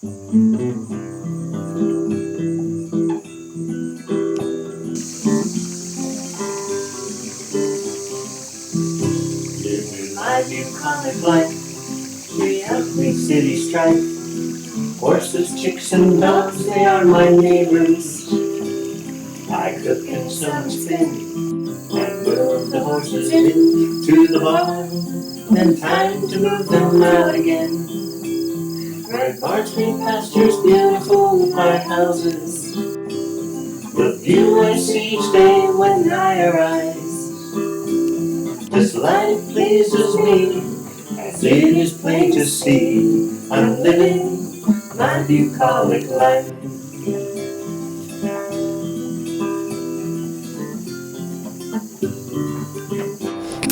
My bucolic life, we every city strife. Horses, chicks, and dogs, they are my neighbors. I cook and some spin, and move the horses into the barn. Then time to move them out again. Red barns, green pastures, beautiful my houses. The view I see each day when I arise. This life pleases me, as it is plain to see. I'm living my bucolic life.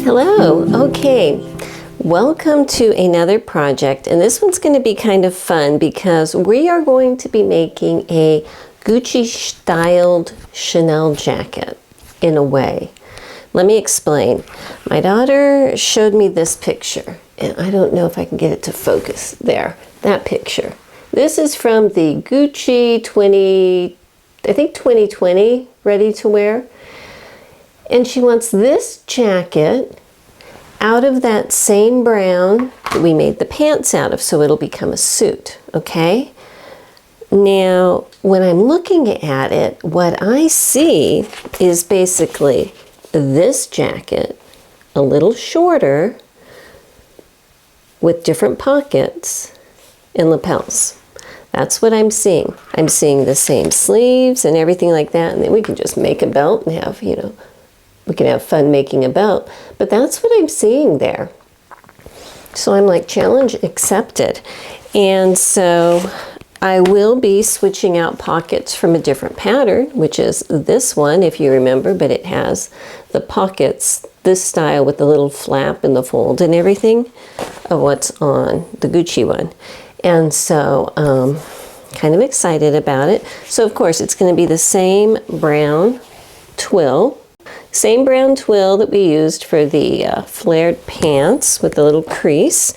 Hello, okay. Welcome to another project, and this one's going to be kind of fun because we are going to be making a Gucci styled Chanel jacket in a way. Let me explain. My daughter showed me this picture, and I don't know if I can get it to focus. There, that picture. This is from the Gucci 2020 ready to wear. And she wants this jacket out of that same brown that we made the pants out of, so it'll become a suit, okay? Now, when I'm looking at it, what I see is basically this jacket, a little shorter, with different pockets and lapels. That's what I'm seeing. I'm seeing the same sleeves and everything like that, and then we can just make a belt and have, you know, we can have fun making a belt. But that's what I'm seeing there. So I'm like, challenge accepted. And so I will be switching out pockets from a different pattern, which is this one, if you remember, but it has the pockets, this style with the little flap and the fold and everything of what's on the Gucci one. And so kind of excited about it. So of course it's going to be the same brown twill. Same brown twill that we used for the flared pants with the little crease.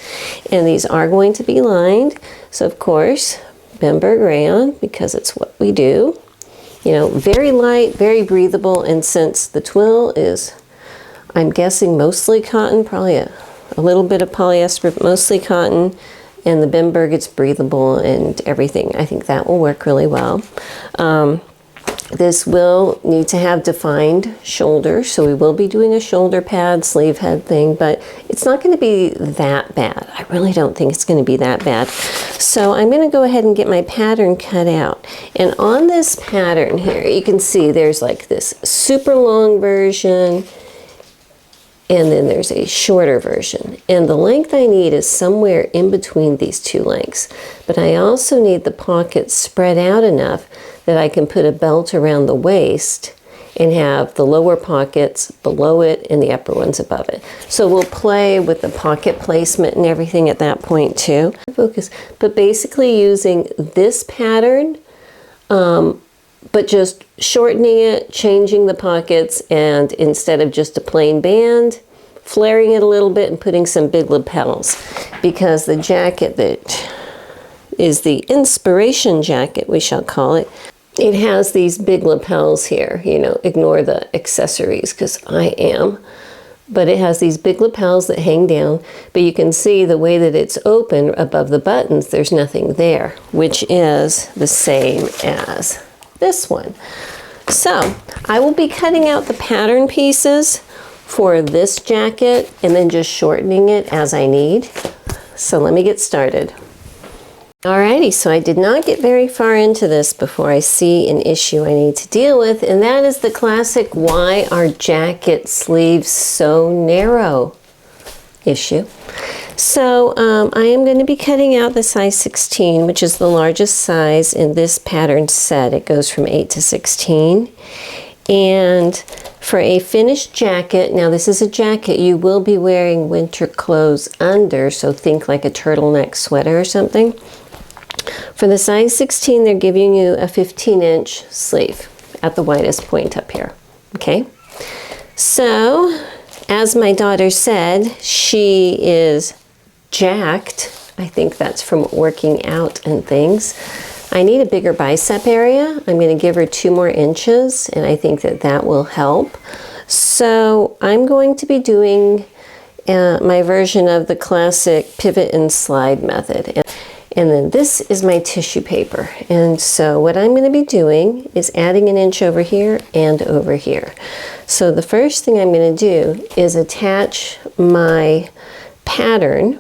And these are going to be lined. So of course, Bemberg rayon, because it's what we do. You know, very light, very breathable. And since the twill is, I'm guessing mostly cotton, probably a little bit of polyester, but mostly cotton. And the Bemberg, it's breathable and everything. I think that will work really well. This will need to have defined shoulders, so we will be doing a shoulder pad, sleeve head thing, but it's not going to be that bad. I really don't think it's going to be that bad. So I'm going to go ahead and get my pattern cut out. And on this pattern here, you can see there's like this super long version, and then there's a shorter version. And the length I need is somewhere in between these two lengths. But I also need the pockets spread out enough that I can put a belt around the waist and have the lower pockets below it and the upper ones above it. So we'll play with the pocket placement and everything at that point too. Focus, but basically using this pattern, but just shortening it, changing the pockets, and instead of just a plain band, flaring it a little bit and putting some big lapels, because the jacket that is the inspiration jacket, we shall call it, it has these big lapels here. You know, ignore the accessories because I am. But it has these big lapels that hang down. But you can see the way that it's open above the buttons, there's nothing there, which is the same as this one. So I will be cutting out the pattern pieces for this jacket and then just shortening it as I need. So let me get started. Alrighty, so I did not get very far into this before I see an issue I need to deal with, and that is the classic "why are jacket sleeves so narrow" issue. So I am going to be cutting out the size 16, which is the largest size in this pattern set. It goes from 8 to 16. And for a finished jacket, now this is a jacket you will be wearing winter clothes under, so think like a turtleneck sweater or something. For the size 16, they're giving you a 15-inch sleeve at the widest point up here, okay? So, as my daughter said, she is jacked I think that's from working out and things. I need a bigger bicep area. I'm going to give her 2 more inches, and I think that that will help. So I'm going to be doing my version of the classic pivot and slide method. And then this is my tissue paper. And so what I'm going to be doing is adding an inch over here and over here. So the first thing I'm going to do is attach my pattern.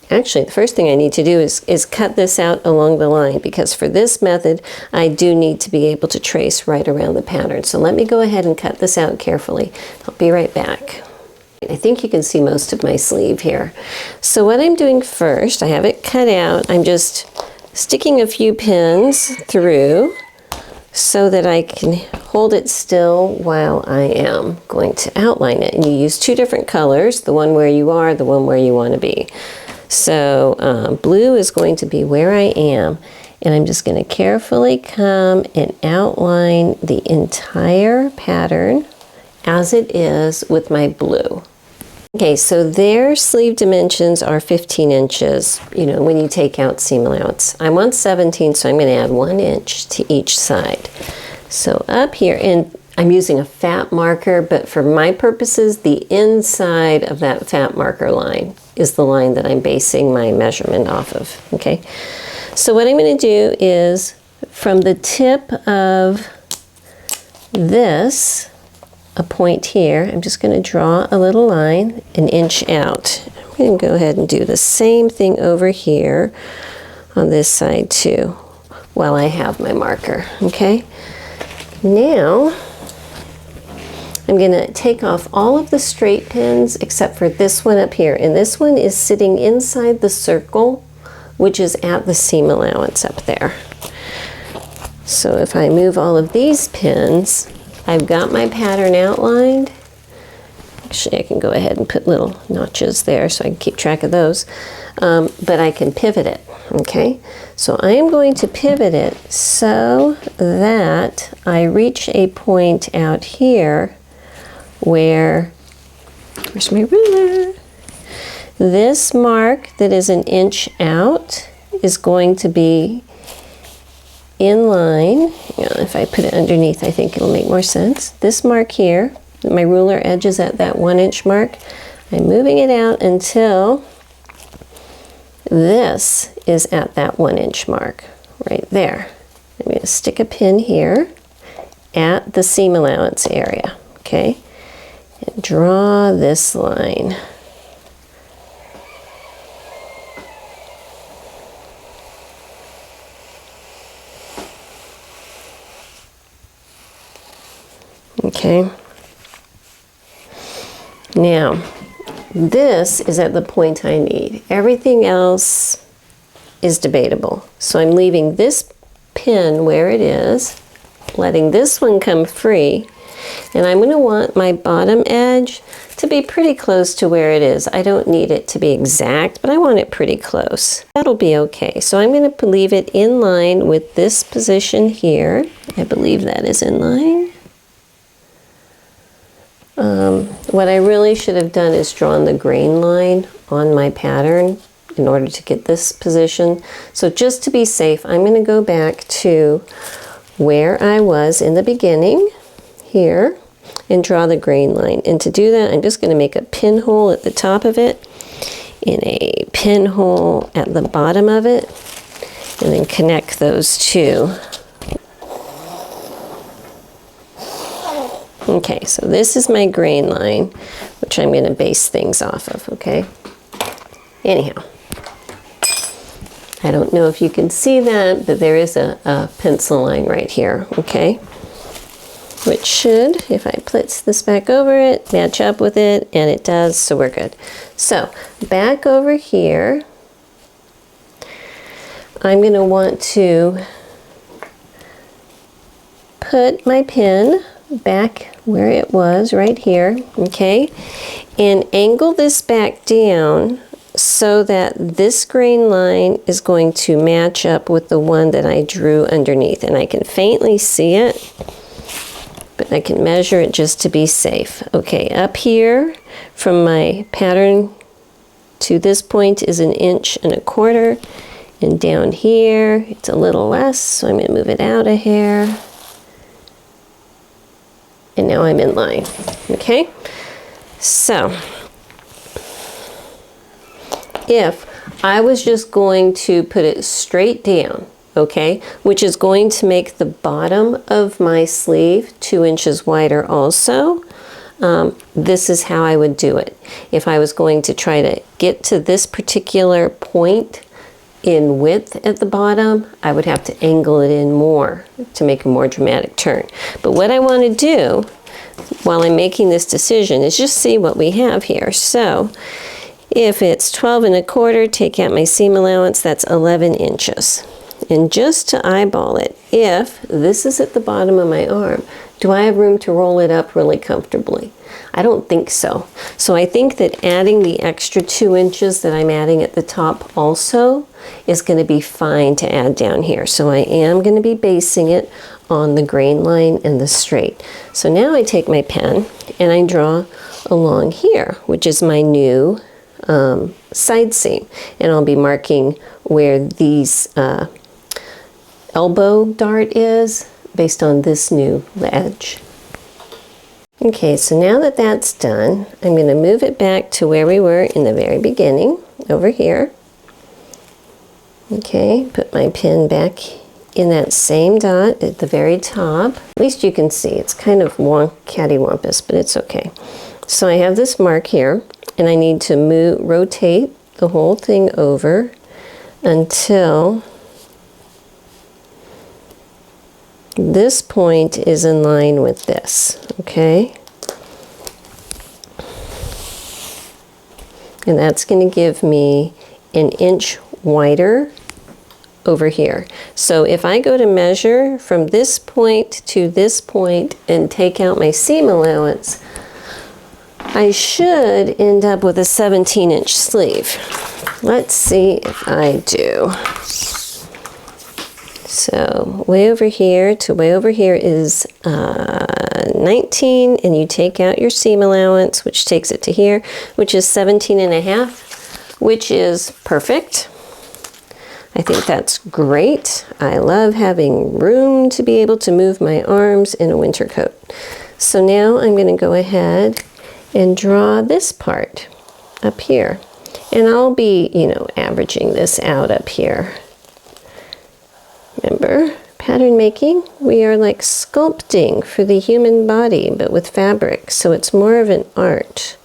Actually, the first thing I need to do is cut this out along the line, because for this method, I do need to be able to trace right around the pattern. So let me go ahead and cut this out carefully. I'll be right back. I think you can see most of my sleeve here. So what I'm doing first, I have it cut out. I'm just sticking a few pins through so that I can hold it still while I am going to outline it. And you use 2 different colors, the one where you are, the one where you want to be. So blue is going to be where I am, and I'm just going to carefully come and outline the entire pattern as it is with my blue. Okay, so their sleeve dimensions are 15 inches, you know, when you take out seam allowance. I want 17, so I'm going to add 1 inch to each side. So up here, and I'm using a fat marker, but for my purposes, the inside of that fat marker line is the line that I'm basing my measurement off of, okay? So what I'm going to do is, from the tip of this, a point here, I'm just going to draw a little line 1 inch out. I'm going to go ahead and do the same thing over here on this side too, while I have my marker, okay? Now, I'm going to take off all of the straight pins except for this one up here. And this one is sitting inside the circle, which is at the seam allowance up there. So if I move all of these pins, I've got my pattern outlined. Actually, I can go ahead and put little notches there so I can keep track of those. But I can pivot it, okay? So I am going to pivot it so that I reach a point out here where's my ruler? This mark that is 1 inch out is going to be in line. You know, if I put it underneath, I think it'll make more sense. This mark here, my ruler edges at that 1 inch mark. I'm moving it out until this is at that 1 inch mark, right there. I'm going to stick a pin here at the seam allowance area, okay? And draw this line. Okay. Now, this is at the point I need. Everything else is debatable. So I'm leaving this pin where it is, letting this one come free, and I'm going to want my bottom edge to be pretty close to where it is. I don't need it to be exact, but I want it pretty close. That'll be okay. So I'm going to leave it in line with this position here. I believe that is in line. What I really should have done is drawn the grain line on my pattern in order to get this position. So just to be safe, I'm going to go back to where I was in the beginning here and draw the grain line. And to do that, I'm just going to make a pinhole at the top of it and a pinhole at the bottom of it, and then connect those two. Okay, so this is my grain line, which I'm going to base things off of, okay? Anyhow, I don't know if you can see that, but there is a pencil line right here, okay? Which should, if I place this back over it, match up with it, and it does, so we're good. So, back over here, I'm going to want to put my pin back where it was, right here, okay? And angle this back down so that this grain line is going to match up with the one that I drew underneath. And I can faintly see it, but I can measure it just to be safe. Okay, up here from my pattern to this point is 1.25 inches, and down here it's a little less, so I'm going to move it out a hair. And now I'm in line, okay? So, if I was just going to put it straight down, okay, which is going to make the bottom of my sleeve 2 inches wider also, this is how I would do it. If I was going to try to get to this particular point in width at the bottom, I would have to angle it in more to make a more dramatic turn. But what I want to do while I'm making this decision is just see what we have here. So if it's 12.25, take out my seam allowance, that's 11 inches. And just to eyeball it, if this is at the bottom of my arm, do I have room to roll it up really comfortably? I don't think so. So I think that adding the extra 2 inches that I'm adding at the top also is going to be fine to add down here. So I am going to be basing it on the grain line and the straight. So now I take my pen and I draw along here, which is my new side seam. And I'll be marking where these elbow dart is based on this new edge. Okay, so now that that's done, I'm going to move it back to where we were in the very beginning, over here. Okay, put my pin back in that same dot at the very top. At least you can see, it's kind of cattywampus, but it's okay. So I have this mark here, and I need to rotate the whole thing over until this point is in line with this, okay? And that's going to give me 1 inch wider over here. So if I go to measure from this point to this point and take out my seam allowance, I should end up with a 17-inch sleeve. Let's see if I do. So way over here to way over here is 19, and you take out your seam allowance, which takes it to here, which is 17.5, which is perfect. I think that's great. I love having room to be able to move my arms in a winter coat. So now I'm going to go ahead and draw this part up here. And I'll be, averaging this out up here. Remember, pattern making, we are like sculpting for the human body, but with fabric. So it's more of an art.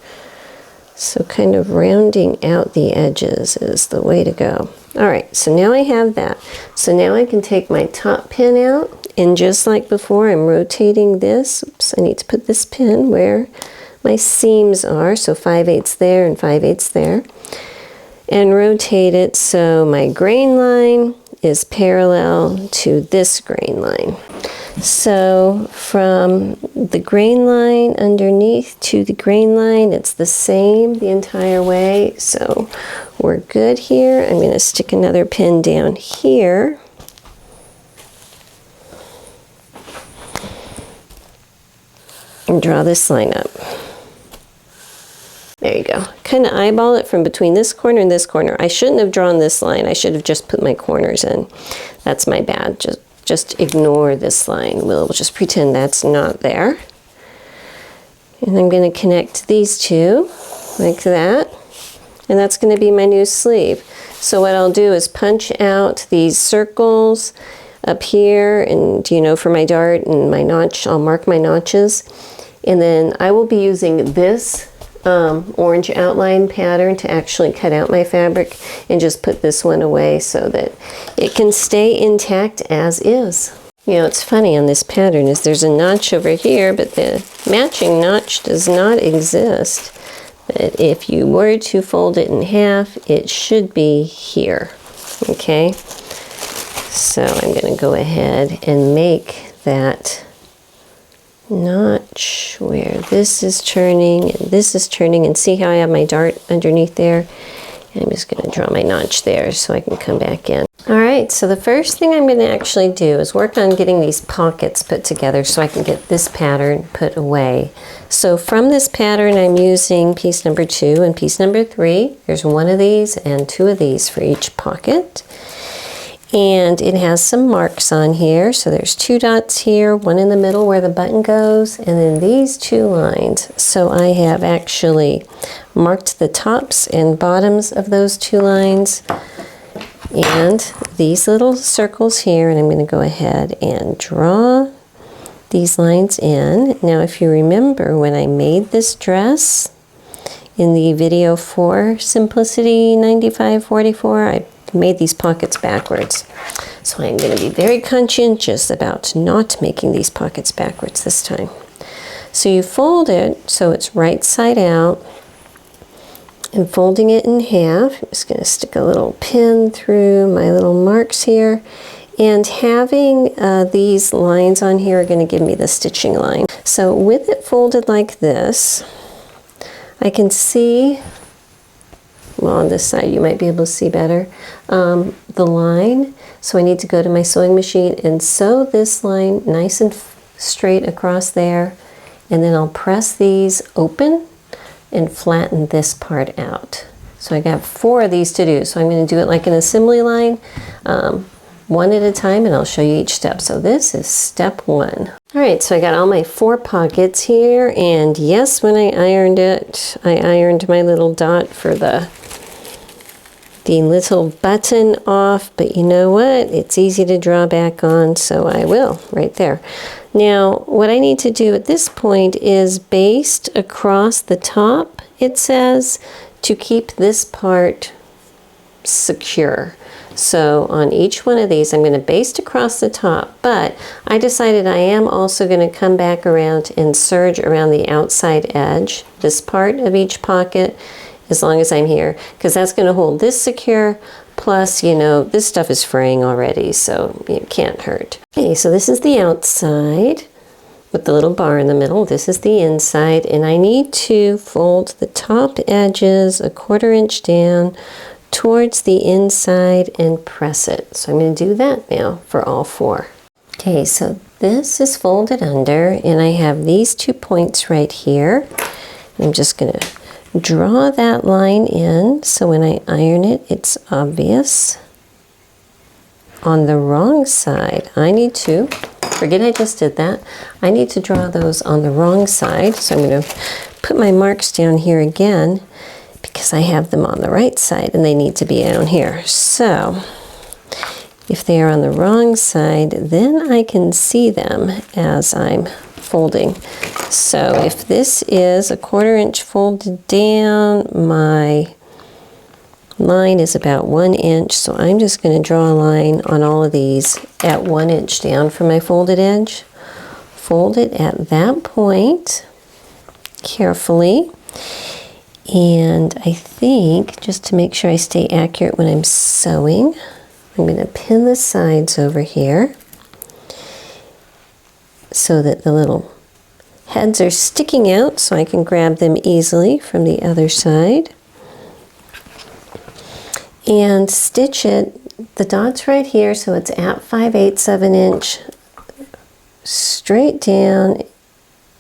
So kind of rounding out the edges is the way to go. All right, so now I have that. So now I can take my top pin out, and just like before, I'm rotating this. Oops, I need to put this pin where my seams are. So 5/8 there and 5/8 there. And rotate it so my grain line is parallel to this grain line. So from the grain line underneath to the grain line, it's the same the entire way. So we're good here. I'm going to stick another pin down here. And draw this line up. There you go. Kind of eyeball it from between this corner and this corner. I shouldn't have drawn this line. I should have just put my corners in. That's my bad. Just ignore this line. We'll just pretend that's not there. And I'm going to connect these two like that. And that's going to be my new sleeve. So what I'll do is punch out these circles up here, and for my dart and my notch, I'll mark my notches. And then I will be using this orange outline pattern to actually cut out my fabric and just put this one away so that it can stay intact as is. It's funny on this pattern is there's a notch over here, but the matching notch does not exist. But if you were to fold it in half, it should be here. Okay, so I'm going to go ahead and make that notch where this is turning and this is turning, and see how I have my dart underneath there, I'm just going to draw my notch there so I can come back in. All right, so the first thing I'm going to actually do is work on getting these pockets put together so I can get this pattern put away. So from this pattern, I'm using piece number 2 and piece number 3. There's one of these and 2 of these for each pocket. And it has some marks on here. So there's 2 dots here, one in the middle where the button goes, and then these 2 lines. So I have actually marked the tops and bottoms of those 2 lines and these little circles here, and I'm going to go ahead and draw these lines in. Now, if you remember when I made this dress in the video for Simplicity 9544, I made these pockets backwards. So I'm going to be very conscientious about not making these pockets backwards this time. So you fold it so it's right side out, and folding it in half. I'm just going to stick a little pin through my little marks here, and having these lines on here are going to give me the stitching line. So with it folded like this, I can see, well, on this side you might be able to see better, the line. So I need to go to my sewing machine and sew this line nice and straight across there, and then I'll press these open and flatten this part out. So I got 4 of these to do. So I'm going to do it like an assembly line, one at a time, and I'll show you each step. So this is step 1. All right, so I got all my 4 pockets here, and yes, when I ironed it, I ironed my little dot for the little button off, but you know what? It's easy to draw back on, so I will right there. Now, what I need to do at this point is baste across the top, it says, to keep this part secure. So on each one of these, I'm going to baste across the top, but I decided I am also going to come back around and serge around the outside edge, this part of each pocket, as long as I'm here, because that's going to hold this secure. Plus, you know, this stuff is fraying already, so it can't hurt. Okay, so this is the outside with the little bar in the middle. This is the inside, and I need to fold the top edges 1/4 inch down towards the inside and press it. So I'm going to do that now for all 4. Okay, so this is folded under, and I have these 2 points right here. I'm just going to draw that line in so when I iron it, it's obvious. On the wrong side, I need to, forget I just did that, I need to draw those on the wrong side. So I'm going to put my marks down here again because I have them on the right side and they need to be down here. So if they are on the wrong side, then I can see them as I'm folding. So if this is 1/4 inch folded down, my line is about 1 inch. So I'm just going to draw a line on all of these at 1 inch down from my folded edge. Fold it at that point carefully. And I think, just to make sure I stay accurate when I'm sewing, I'm going to pin the sides over here so that the little heads are sticking out so I can grab them easily from the other side. And stitch it, the dot's right here, so it's at 5/8 of an inch, straight down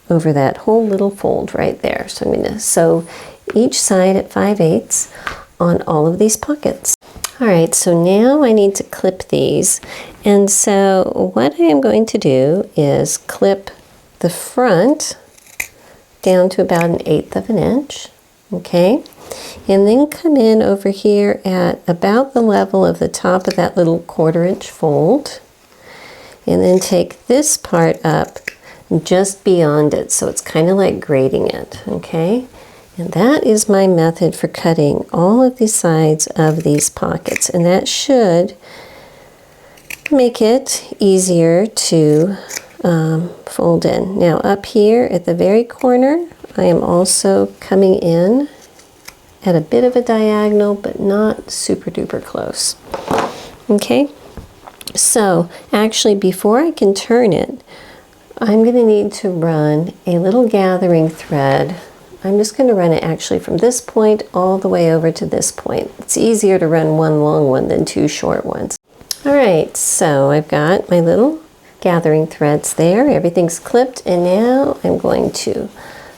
over that whole little fold right there. So I'm going to sew each side at 5/8 on all of these pockets. All right, so now I need to clip these. And so what I am going to do is clip the front down to about 1/8 of an inch, okay? And then come in over here at about the level of the top of that little 1/4 inch fold. And then take this part up just beyond it, so it's kind of like grading it, okay? And that is my method for cutting all of the sides of these pockets, and that should make it easier to fold in. Now up here at the very corner, I am also coming in at a bit of a diagonal, but not super duper close. Okay, so actually before I can turn it, I'm going to need to run a little gathering thread I'm just going to run it actually from this point all the way over to this point. It's easier to run one long one than two short ones. All right, so I've got my little gathering threads there. Everything's clipped, and now I'm going to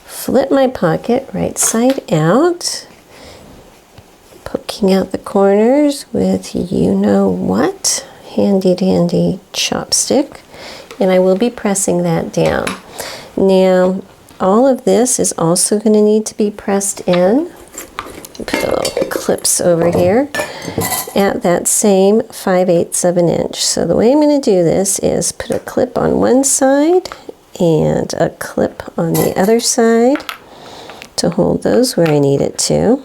flip my pocket right side out, poking out the corners with you-know-what, handy-dandy chopstick, and I will be pressing that down. Now, all of this is also going to need to be pressed in. Put the little clips over here at that same 5/8 of an inch. So the way I'm going to do this is put a clip on one side and a clip on the other side to hold those where I need it to.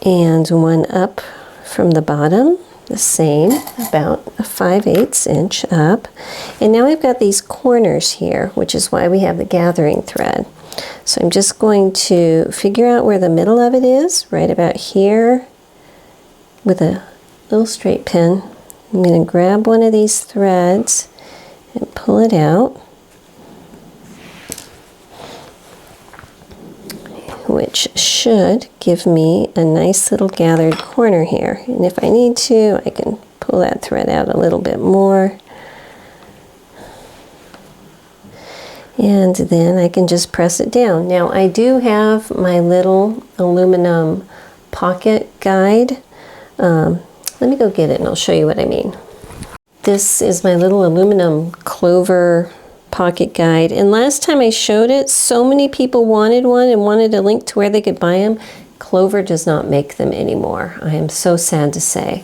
And one up from the bottom, the same, about a 5/8 inch up. And now I've got these corners here, which is why we have the gathering thread. So I'm just going to figure out where the middle of it is, right about here, with a little straight pin. I'm going to grab one of these threads and pull it out, which should give me a nice little gathered corner here. And if I need to, I can pull that thread out a little bit more. And then I can just press it down. Now I do have my little aluminum pocket guide. Let me go get it and I'll show you what I mean. This is my little aluminum Clover pocket guide, and last time I showed it, so many people wanted one and wanted a link to where they could buy them. Clover does not make them anymore. I am so sad to say.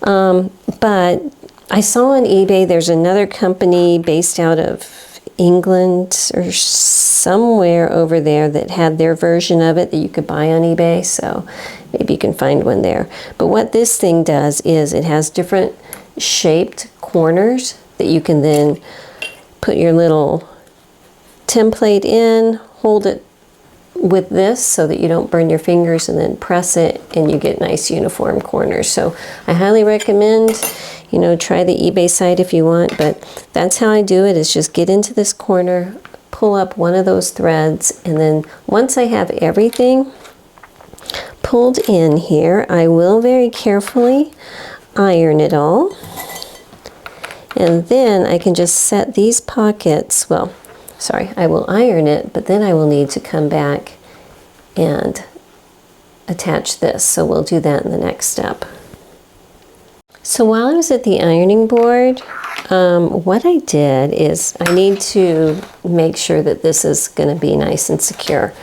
But I saw on eBay there's another company based out of England or somewhere over there that had their version of it that you could buy on eBay, so maybe you can find one there. But what this thing does is it has different shaped corners that you can then put your little template in, hold it with this so that you don't burn your fingers, and then press it and you get nice uniform corners. So I highly recommend, you know, try the eBay site if you want, but that's how I do it, is just get into this corner, pull up one of those threads, and then once I have everything pulled in here, I will very carefully iron it all. And then I can just set these pockets, well, sorry, I will iron it, but then I will need to come back and attach this. So we'll do that in the next step. So while I was at the ironing board, what I did is I need to make sure that this is going to be nice and secure.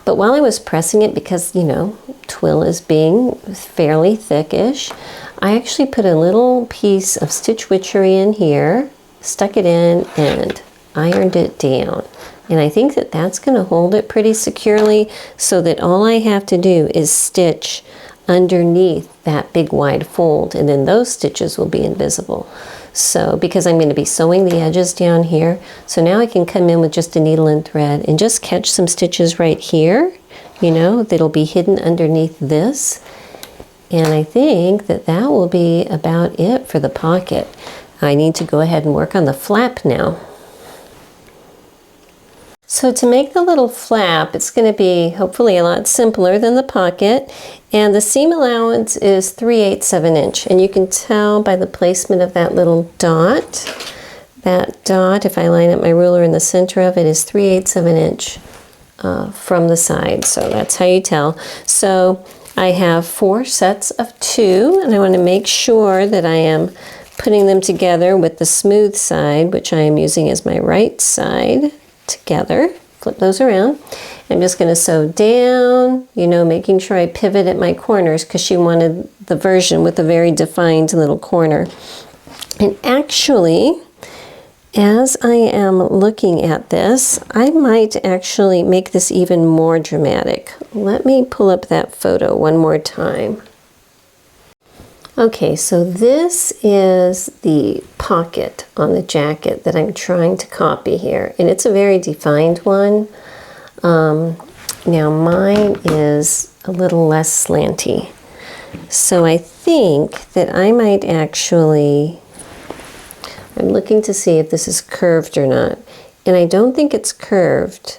But while I was pressing it, because, you know, twill is being fairly thickish, I actually put a little piece of stitch witchery in here, stuck it in, and ironed it down. And I think that that's going to hold it pretty securely, so that all I have to do is stitch underneath that big wide fold, and then those stitches will be invisible. So because I'm going to be sewing the edges down here, so now I can come in with just a needle and thread and just catch some stitches right here, you know, that'll be hidden underneath this. And I think that that will be about it for the pocket. I need to go ahead and work on the flap now. So to make the little flap, it's going to be hopefully a lot simpler than the pocket. And the seam allowance is 3/8 of an inch. And you can tell by the placement of that little dot. That dot, if I line up my ruler in the center of it, is 3/8 of an inch from the side. So that's how you tell. So I have 4 sets of 2, and I want to make sure that I am putting them together with the smooth side, which I am using as my right side, together. Flip those around. I'm just going to sew down, you know, making sure I pivot at my corners, because she wanted the version with a very defined little corner. And actually, as I am looking at this, I might actually make this even more dramatic. Let me pull up that photo one more time. Okay, so this is the pocket on the jacket that I'm trying to copy here, and it's a very defined one. Now mine is a little less slanty, so I think that I might actually, I'm looking to see if this is curved or not, And I don't think it's curved.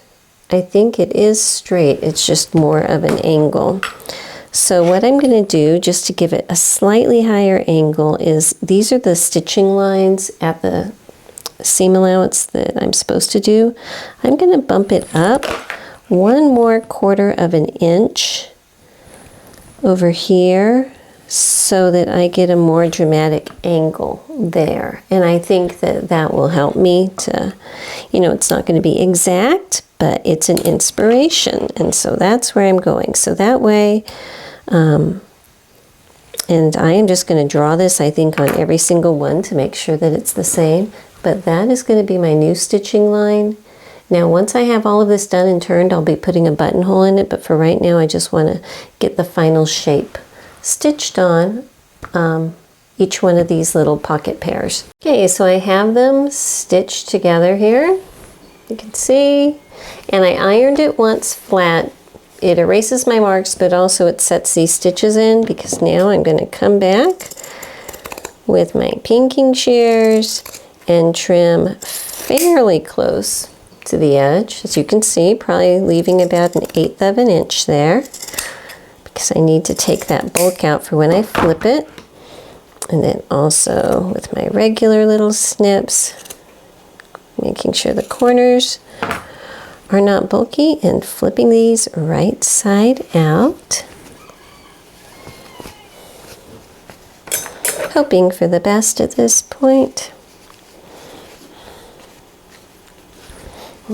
I think it is straight. It's just more of an angle. So what I'm going to do, just to give it a slightly higher angle, is these are the stitching lines at the seam allowance that I'm supposed to do. I'm going to bump it up 1 more 1/4 of an inch over here so that I get a more dramatic angle there. And I think that that will help me to, you know, it's not going to be exact, but it's an inspiration. And so that's where I'm going. So that way, and I am just going to draw this, I think, on every single one to make sure that it's the same. But that is going to be my new stitching line. Now, once I have all of this done and turned, I'll be putting a buttonhole in it. But for right now, I just want to get the final shape stitched on each one of these little pocket pairs. Okay, so I have them stitched together here. You can see. And I ironed it once flat. It erases my marks, but also it sets these stitches in, because now I'm going to come back with my pinking shears and trim fairly close to the edge. As you can see, probably leaving about 1/8 of an inch there, because I need to take that bulk out for when I flip it. And then also with my regular little snips, making sure the corners are not bulky and flipping these right side out. Hoping for the best at this point.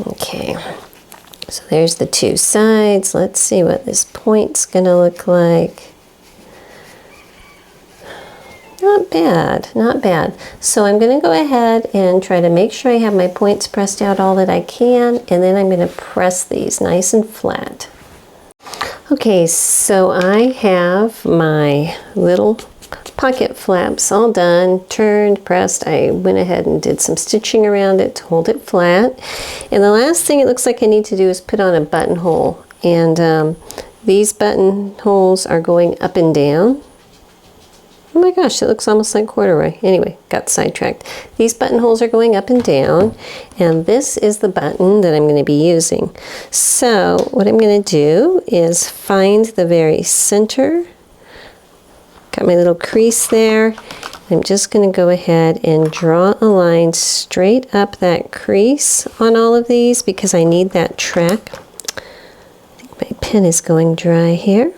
Okay, so there's the 2 sides. Let's see what this point's gonna look like. Not bad, not bad. So I'm gonna go ahead and try to make sure I have my points pressed out all that I can, and then I'm gonna press these nice and flat. Okay, so I have my little pocket flaps all done, turned, pressed. I went ahead and did some stitching around it to hold it flat. And the last thing it looks like I need to do is put on a buttonhole. And these buttonholes are going up and down. Oh my gosh, it looks almost like corduroy. Anyway, got sidetracked. These buttonholes are going up and down, and this is the button that I'm going to be using. So what I'm going to do is find the very center. Got my little crease there. I'm just going to go ahead and draw a line straight up that crease on all of these, because I need that track. I think my pen is going dry here.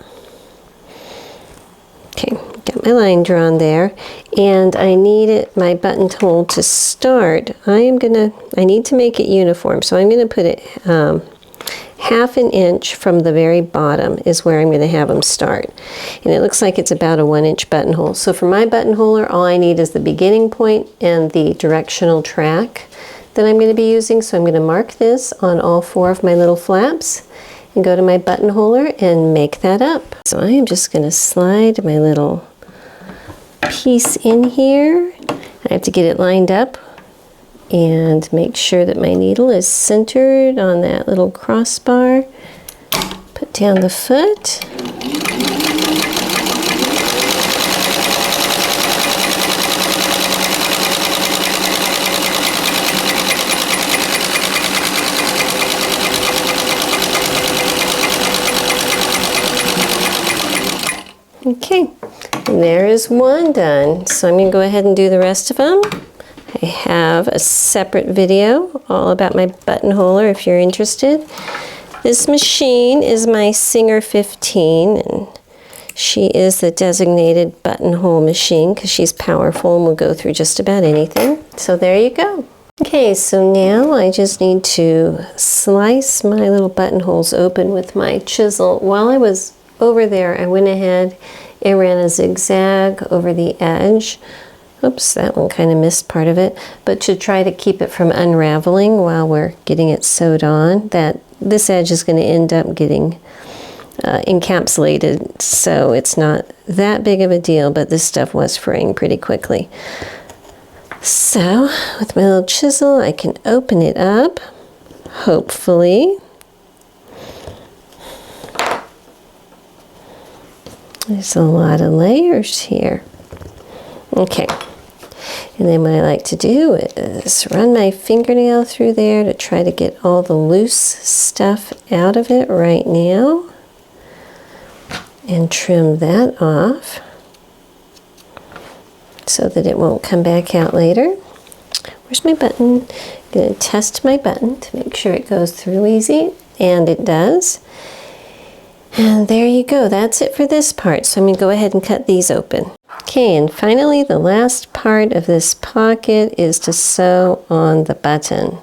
Okay, got my line drawn there, and I needed my buttonhole to start. I need to make it uniform, so I'm going to put it 1/2 an inch from the very bottom is where I'm going to have them start. And it looks like it's about a 1-inch buttonhole. So for my buttonholer, all I need is the beginning point and the directional track that I'm going to be using. So I'm going to mark this on all 4 of my little flaps and go to my buttonholer and make that up. So I am just going to slide my little piece in here. I have to get it lined up and make sure that my needle is centered on that little crossbar. Put down the foot. Okay, and there is one done. So I'm going to go ahead and do the rest of them. I have a separate video all about my buttonholer if you're interested. This machine is my Singer 15, and she is the designated buttonhole machine because she's powerful and will go through just about anything. So there you go. Okay, so now I just need to slice my little buttonholes open with my chisel. While I was over there, I went ahead and ran a zigzag over the edge. Oops, that one kind of missed part of it. But to try to keep it from unraveling while we're getting it sewed on, that this edge is going to end up getting encapsulated, so it's not that big of a deal, but this stuff was fraying pretty quickly. So with my little chisel, I can open it up, hopefully. There's a lot of layers here. Okay, And then what I like to do is run my fingernail through there to try to get all the loose stuff out of it right now. And trim that off so that it won't come back out later. Where's my button? I'm going to test my button to make sure it goes through easy, and it does. And there you go, that's it for this part. So I'm going to go ahead and cut these open. Okay, and finally the last part of this pocket is to sew on the button.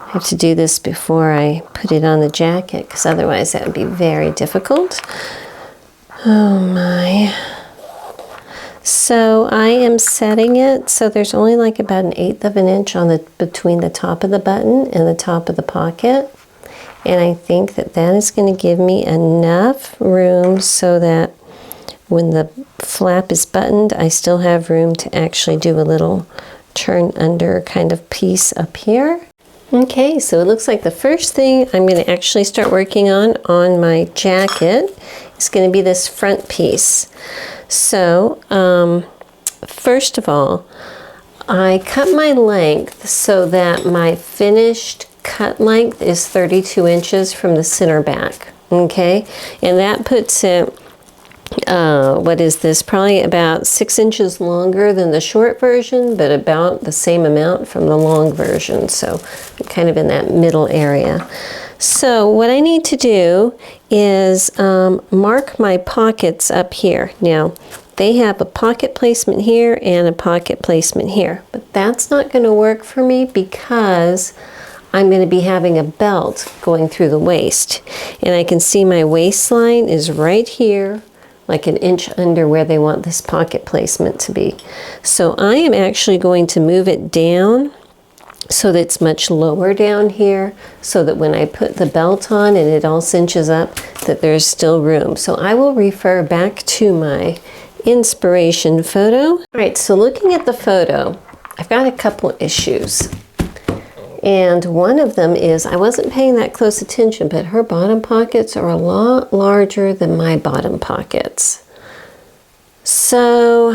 I have to do this before I put it on the jacket because otherwise that would be very difficult. Oh my. So I am setting it so there's only like about 1/8 of an inch on between the top of the button and the top of the pocket. And I think that that is going to give me enough room so that when the flap is buttoned, I still have room to actually do a little turn under kind of piece up here. Okay, so it looks like the first thing I'm going to actually start working on my jacket is going to be this front piece. So, first of all, I cut my length so that my finished cut length is 32 inches from the center back, okay? And that puts it, what is this, probably about 6 inches longer than the short version, but about the same amount from the long version. So I'm kind of in that middle area. So what I need to do is mark my pockets up here. Now, they have a pocket placement here and a pocket placement here, but that's not going to work for me because I'm going to be having a belt going through the waist. And I can see my waistline is right here, like 1 inch under where they want this pocket placement to be. So I am actually going to move it down so that it's much lower down here, so that when I put the belt on and it all cinches up, that there's still room. So I will refer back to my inspiration photo. All right, so looking at the photo, I've got a couple issues. And one of them is I wasn't paying that close attention, but her bottom pockets are a lot larger than my bottom pockets. So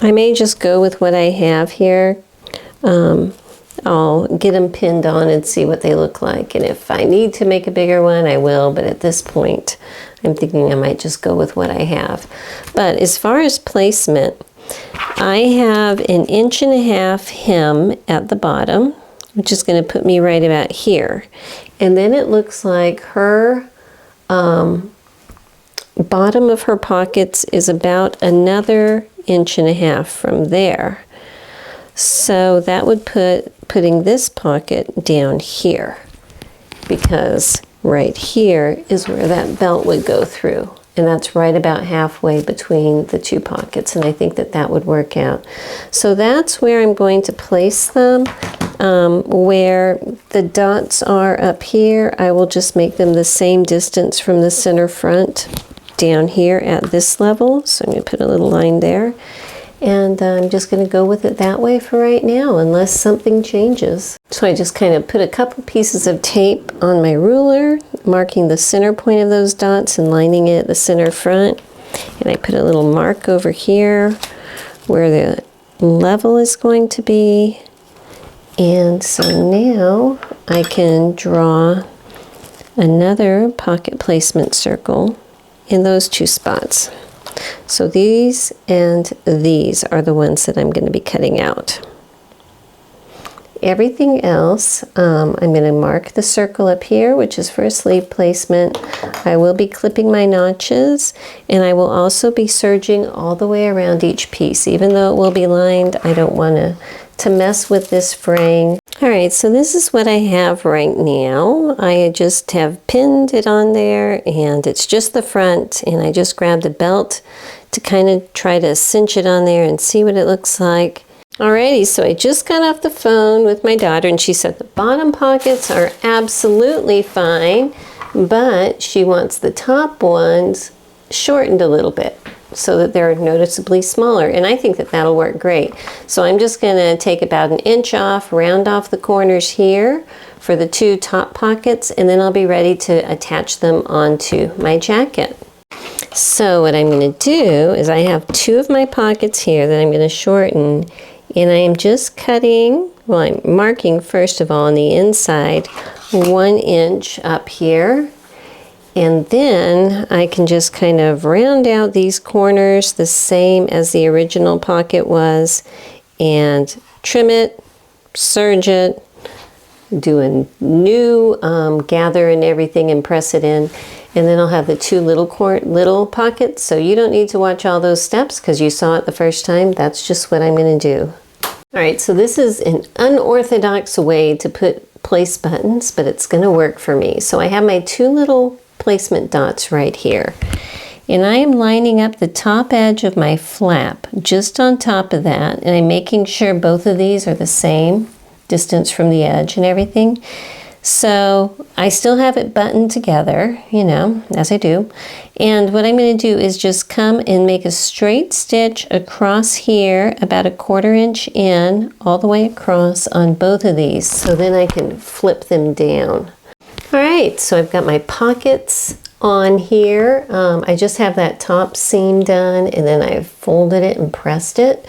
I may just go with what I have here. I'll get them pinned on and see what they look like. And if I need to make a bigger one, I will. But at this point, I'm thinking I might just go with what I have. But as far as placement, I have 1.5 inch hem at the bottom, which is going to put me right about here. And then it looks like her bottom of her pockets is about another 1.5 inches from there. So that would putting this pocket down here, because right here is where that belt would go through. And that's right about halfway between the two pockets, and I think that that would work out. So that's where I'm going to place them. Where the dots are up here, I will just make them the same distance from the center front down here at this level. So I'm going to put a little line there. And I'm just going to go with it that way for right now, unless something changes. So I just kind of put a couple pieces of tape on my ruler, marking the center point of those dots and lining it at the center front. And I put a little mark over here where the level is going to be. And so now I can draw another pocket placement circle in those two spots. So these and these are the ones that I'm going to be cutting out. Everything else, I'm going to mark the circle up here, which is for a sleeve placement. I will be clipping my notches, and I will also be serging all the way around each piece. Even though it will be lined, I don't want to mess with this fraying. All right, so this is what I have right now. I just have pinned it on there, and it's just the front, and I just grabbed a belt to kind of try to cinch it on there and see what it looks like. Alrighty, so I just got off the phone with my daughter, and she said the bottom pockets are absolutely fine, but she wants the top ones shortened a little bit so that they're noticeably smaller, and I think that that'll work great. So I'm just going to take about 1 inch off, round off the corners here for the two top pockets, and then I'll be ready to attach them onto my jacket. So what I'm going to do is I have two of my pockets here that I'm going to shorten, and I am just cutting, well, I'm marking first of all on the inside 1 inch up here, and then I can just kind of round out these corners the same as the original pocket was and trim it, serge it, do a new gather and everything and press it in. And then I'll have the two little pockets, so you don't need to watch all those steps because you saw it the first time. That's just what I'm going to do. All right, so this is an unorthodox way to place buttons, but it's going to work for me. So I have my two little placement dots right here. And I am lining up the top edge of my flap just on top of that, and I'm making sure both of these are the same distance from the edge and everything. So I still have it buttoned together, you know, as I do. And what I'm going to do is just come and make a straight stitch across here, about 1/4 inch in, all the way across on both of these. So then I can flip them down. All right, so I've got my pockets on here. I just have that top seam done, and then I've folded it and pressed it.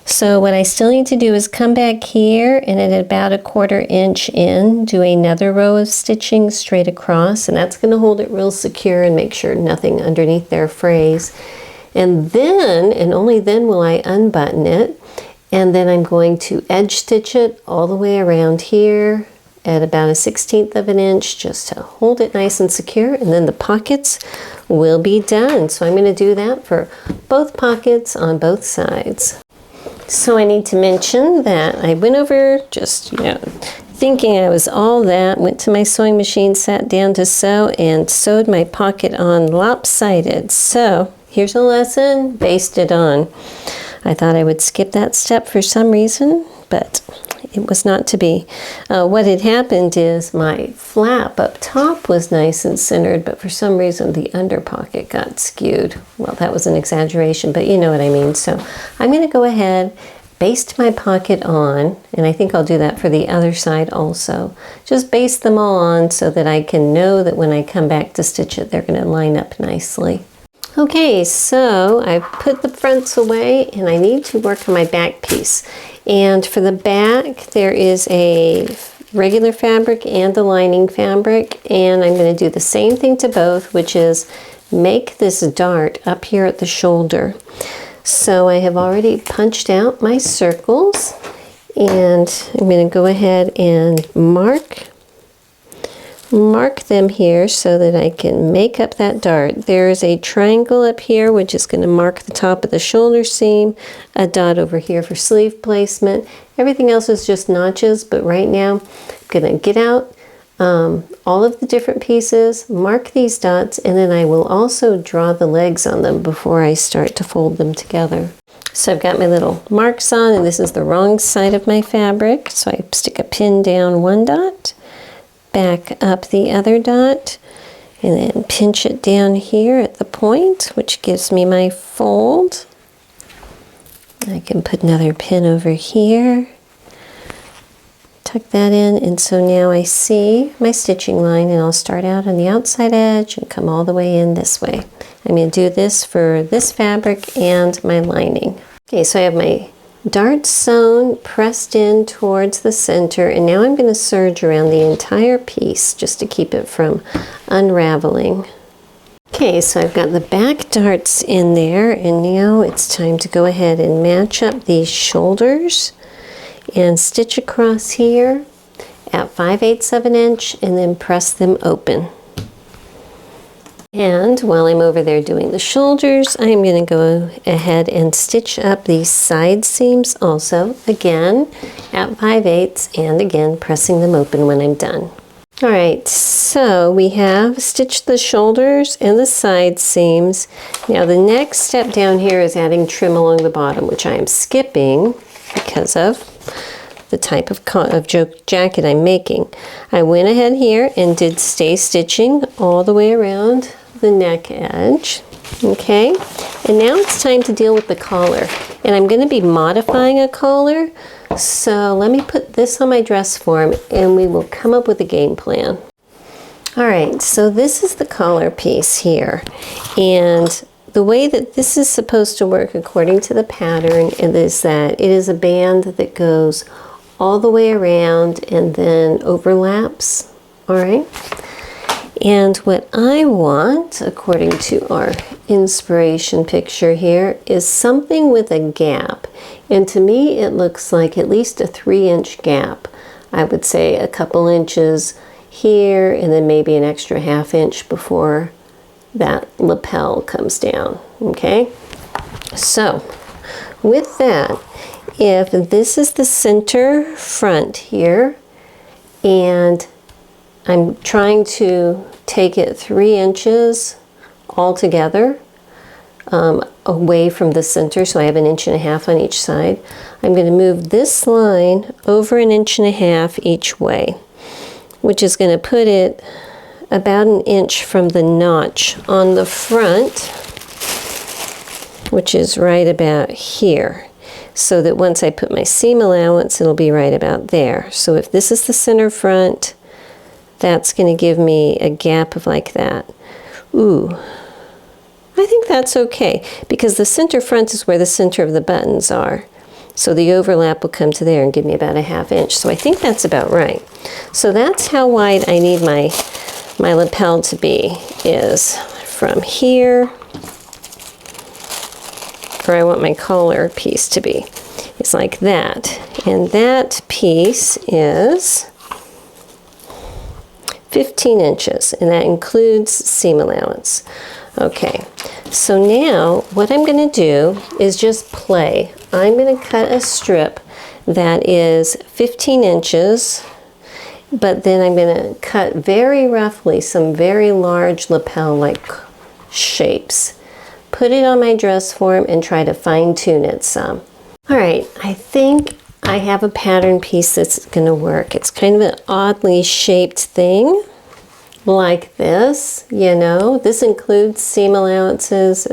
So what I still need to do is come back here and at about 1/4 inch in, do another row of stitching straight across, and that's going to hold it real secure and make sure nothing underneath there frays. And then, and only then, will I unbutton it, and then I'm going to edge stitch it all the way around here at about 1/16 of an inch just to hold it nice and secure, and then the pockets will be done. So I'm going to do that for both pockets on both sides. So I need to mention that I went over just, thinking I was all that, went to my sewing machine, sat down to sew, and sewed my pocket on lopsided. So here's a lesson, basted on. I thought I would skip that step for some reason, but it was not to be. What had happened is my flap up top was nice and centered, but for some reason the under pocket got skewed. Well, that was an exaggeration, but you know what I mean. So I'm going to go ahead, baste my pocket on, and I think I'll do that for the other side also. Just baste them all on so that I can know that when I come back to stitch it, they're going to line up nicely. Okay, so I've put the fronts away, and I need to work on my back piece. And for the back, there is a regular fabric and a lining fabric, and I'm going to do the same thing to both, which is make this dart up here at the shoulder. So I have already punched out my circles, and I'm going to go ahead and mark them here so that I can make up that dart. There is a triangle up here which is going to mark the top of the shoulder seam, a dot over here for sleeve placement. Everything else is just notches, but right now I'm going to get out all of the different pieces, mark these dots, and then I will also draw the legs on them before I start to fold them together. So I've got my little marks on, and this is the wrong side of my fabric, so I stick a pin down one dot, back up the other dot, and then pinch it down here at the point, which gives me my fold. I can put another pin over here, tuck that in, and so now I see my stitching line, and I'll start out on the outside edge and come all the way in this way. I'm going to do this for this fabric and my lining. Okay, so I have my dart sewn, pressed in towards the center, and now I'm going to serge around the entire piece just to keep it from unraveling. Okay, so I've got the back darts in there, and now it's time to go ahead and match up these shoulders and stitch across here at 5/8 of an inch and then press them open. And while I'm over there doing the shoulders, I'm going to go ahead and stitch up these side seams also, again at 5/8, and again pressing them open when I'm done. All right, so we have stitched the shoulders and the side seams. Now the next step down here is adding trim along the bottom, which I am skipping because of the type of jacket I'm making. I went ahead here and did stay stitching all the way around the neck edge. Okay, and now it's time to deal with the collar, and I'm going to be modifying a collar, so let me put this on my dress form and we will come up with a game plan. All right, so this is the collar piece here, and the way that this is supposed to work according to the pattern is that it is a band that goes all the way around and then overlaps, all right? And what I want, according to our inspiration picture here, is something with a gap. And to me, it looks like at least a 3-inch gap. I would say a couple inches here, and then maybe an extra ½ inch before that lapel comes down, okay? So, with that, if this is the center front here, and I'm trying to take it 3 inches altogether away from the center, so I have 1.5 inches on each side, I'm going to move this line over 1.5 inches each way, which is going to put it about 1 inch from the notch on the front, which is right about here, so that once I put my seam allowance, it'll be right about there. So if this is the center front, that's going to give me a gap of like that. Ooh, I think that's okay, because the center front is where the center of the buttons are. So the overlap will come to there and give me about a ½ inch. So I think that's about right. So that's how wide I need my lapel to be, is from here, or I want my collar piece to be. It's like that. And that piece is 15 inches, and that includes seam allowance. Okay, so now what I'm going to do is just play. I'm going to cut a strip that is 15 inches, but then I'm going to cut very roughly some very large lapel-like shapes. Put it on my dress form and try to fine-tune it some. All right, I think I have a pattern piece that's going to work. It's kind of an oddly shaped thing, like this, you know. This includes seam allowances.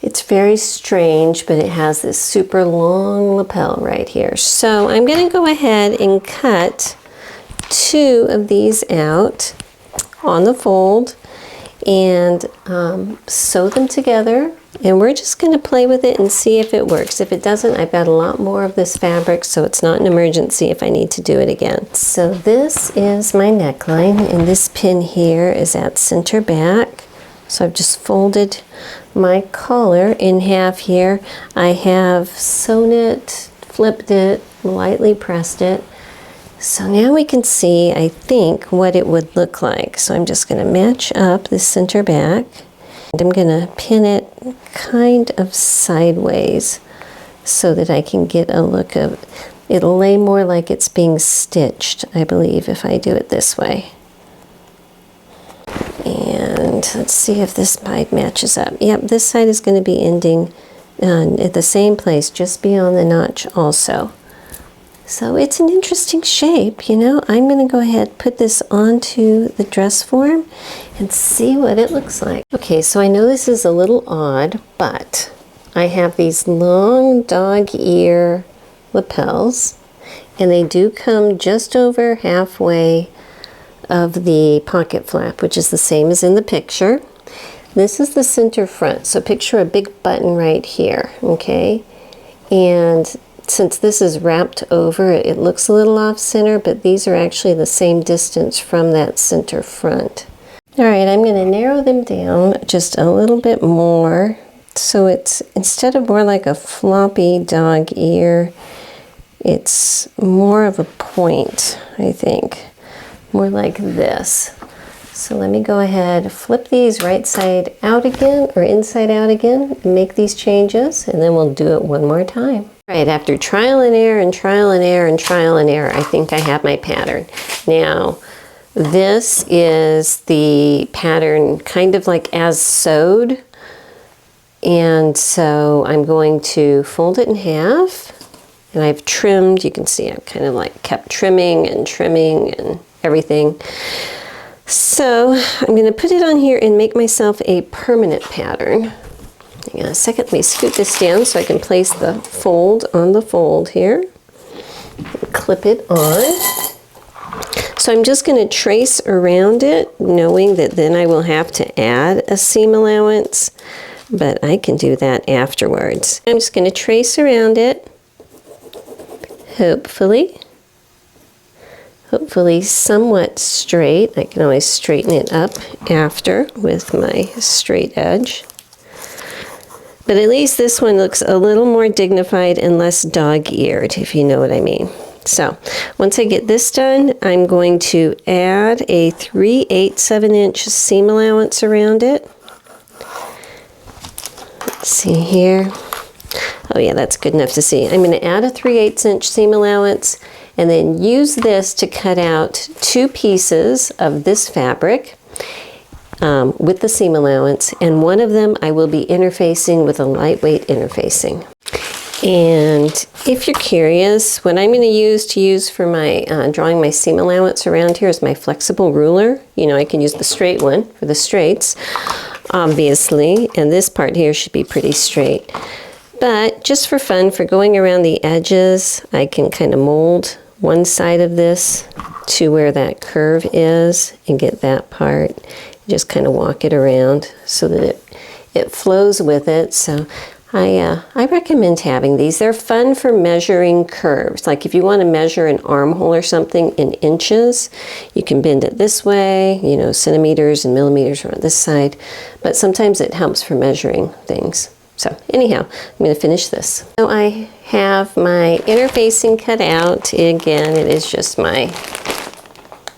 It's very strange, but it has this super long lapel right here. So I'm going to go ahead and cut 2 of these out on the fold and sew them together, and we're just going to play with it and see if it works. If it doesn't, I've got a lot more of this fabric, so it's not an emergency if I need to do it again. So this is my neckline, and this pin here is at center back. So I've just folded my collar in half here. I have sewn it, flipped it, lightly pressed it. So now we can see, I think, what it would look like. So I'm just going to match up the center back. And I'm going to pin it kind of sideways so that I can get a look of it. It'll lay more like it's being stitched, I believe, if I do it this way. And let's see if this side matches up. Yep, this side is going to be ending at the same place, just beyond the notch also. So it's an interesting shape, you know. I'm going to go ahead and put this onto the dress form and see what it looks like. Okay, so I know this is a little odd, but I have these long dog ear lapels, and they do come just over halfway of the pocket flap, which is the same as in the picture. This is the center front, so picture a big button right here, okay? And since this is wrapped over, it looks a little off center, but these are actually the same distance from that center front. All right, I'm going to narrow them down just a little bit more. So it's, instead of more like a floppy dog ear, it's more of a point, I think. More like this. So let me go ahead, flip these right side out again, or inside out again, and make these changes, and then we'll do it one more time. All right, after trial and error and trial and error and trial and error, I think I have my pattern. Now, this is the pattern kind of like as sewed, and so I'm going to fold it in half, and I've trimmed. You can see I've kind of like kept trimming and everything. So I'm going to put it on here and make myself a permanent pattern. Hang on a second, let me scoot this down so I can place the fold on the fold here. Clip it on. So I'm just going to trace around it, knowing that then I will have to add a seam allowance, but I can do that afterwards. I'm just going to trace around it, hopefully somewhat straight. I can always straighten it up after with my straight edge. But at least this one looks a little more dignified and less dog-eared, if you know what I mean. So once I get this done, I'm going to add a 3/8 inch seam allowance around it. Let's see here. Oh yeah, that's good enough to see. I'm going to add a 3/8 inch seam allowance and then use this to cut out 2 pieces of this fabric with the seam allowance, and one of them I will be interfacing with a lightweight interfacing. And if you're curious, what I'm going to use for my drawing my seam allowance around here is my flexible ruler. You know, I can use the straight one for the straights, obviously, and this part here should be pretty straight. But just for fun, for going around the edges, I can kind of mold one side of this to where that curve is and get that part. Just kind of walk it around so that it flows with it. So I recommend having these. They're fun for measuring curves. Like if you want to measure an armhole or something in inches, you can bend it this way, you know, centimeters and millimeters on this side. But sometimes it helps for measuring things. So anyhow, I'm going to finish this. So I have my interfacing cut out. Again, it is just my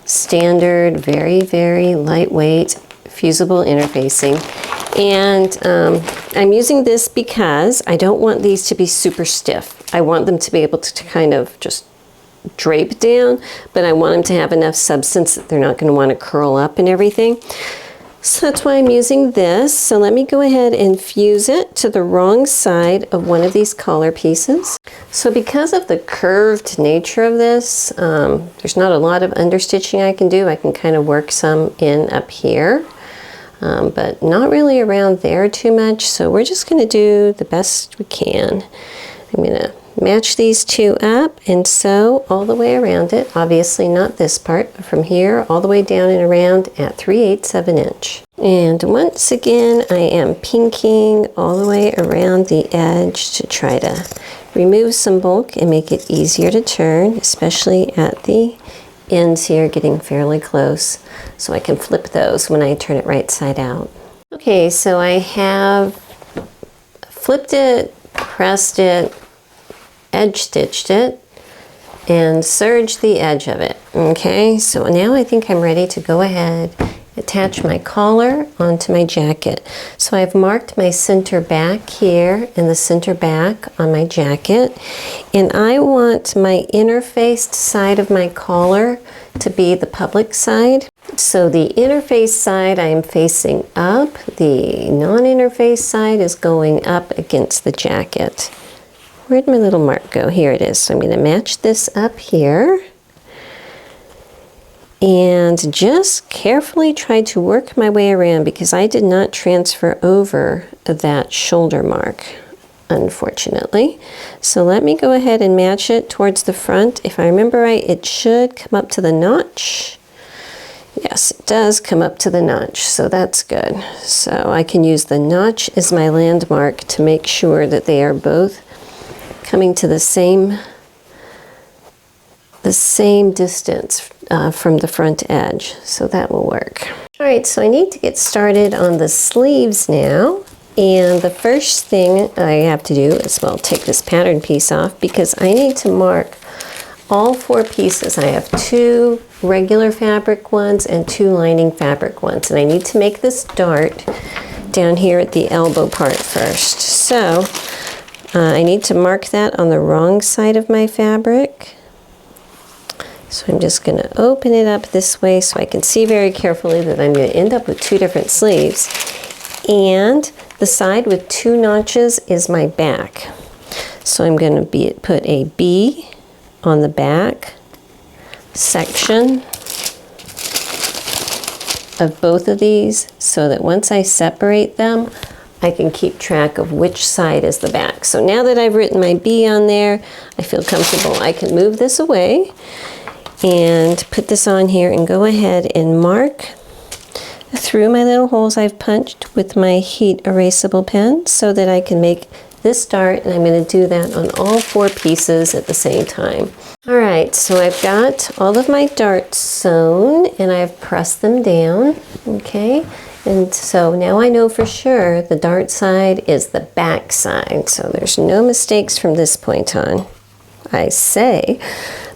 standard, very, very lightweight, fusible interfacing. And I'm using this because I don't want these to be super stiff. I want them to be able to kind of just drape down, but I want them to have enough substance that they're not going to want to curl up and everything. So that's why I'm using this. So let me go ahead and fuse it to the wrong side of one of these collar pieces. So because of the curved nature of this, there's not a lot of understitching I can do. I can kind of work some in up here, but not really around there too much. So we're just going to do the best we can. I'm going to match these two up and sew all the way around it. Obviously not this part, but from here all the way down and around at 3/8 inch. And once again, I am pinking all the way around the edge to try to remove some bulk and make it easier to turn, especially at the ends here, getting fairly close, so I can flip those when I turn it right side out. Okay, so I have flipped it, pressed it, edge stitched it, and serged the edge of it. Okay, so now I think I'm ready to go ahead, attach my collar onto my jacket. So I've marked my center back here and the center back on my jacket, and I want my interfaced side of my collar to be the public side. So the interfaced side I am facing up, the non-interfaced side is going up against the jacket. Where'd my little mark go? Here it is. So I'm going to match this up here and just carefully try to work my way around because I did not transfer over that shoulder mark, unfortunately. So let me go ahead and match it towards the front. If I remember right, it should come up to the notch. Yes, it does come up to the notch, so that's good. So I can use the notch as my landmark to make sure that they are both coming to the same distance from the front edge, so that will work. All right, so I need to get started on the sleeves now, and the first thing I have to do is, well, take this pattern piece off because I need to mark all 4 pieces. I have 2 regular fabric ones and 2 lining fabric ones, and I need to make this dart down here at the elbow part first. So I need to mark that on the wrong side of my fabric. So I'm just going to open it up this way so I can see very carefully that I'm going to end up with 2 different sleeves. And the side with 2 notches is my back. So I'm going to put a B on the back section of both of these so that once I separate them, I can keep track of which side is the back. So now that I've written my B on there, I feel comfortable. I can move this away and put this on here and go ahead and mark through my little holes I've punched with my heat erasable pen so that I can make this dart, and I'm going to do that on all 4 pieces at the same time. All right, so I've got all of my darts sewn and I've pressed them down, okay? And so now I know for sure the dart side is the back side, so there's no mistakes from this point on, I say.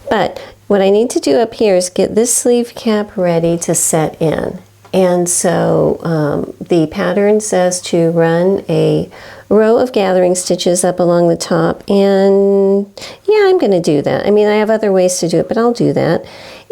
But what I need to do up here is get this sleeve cap ready to set in. And so the pattern says to run a row of gathering stitches up along the top, and yeah, I'm going to do that. I mean, I have other ways to do it, but I'll do that.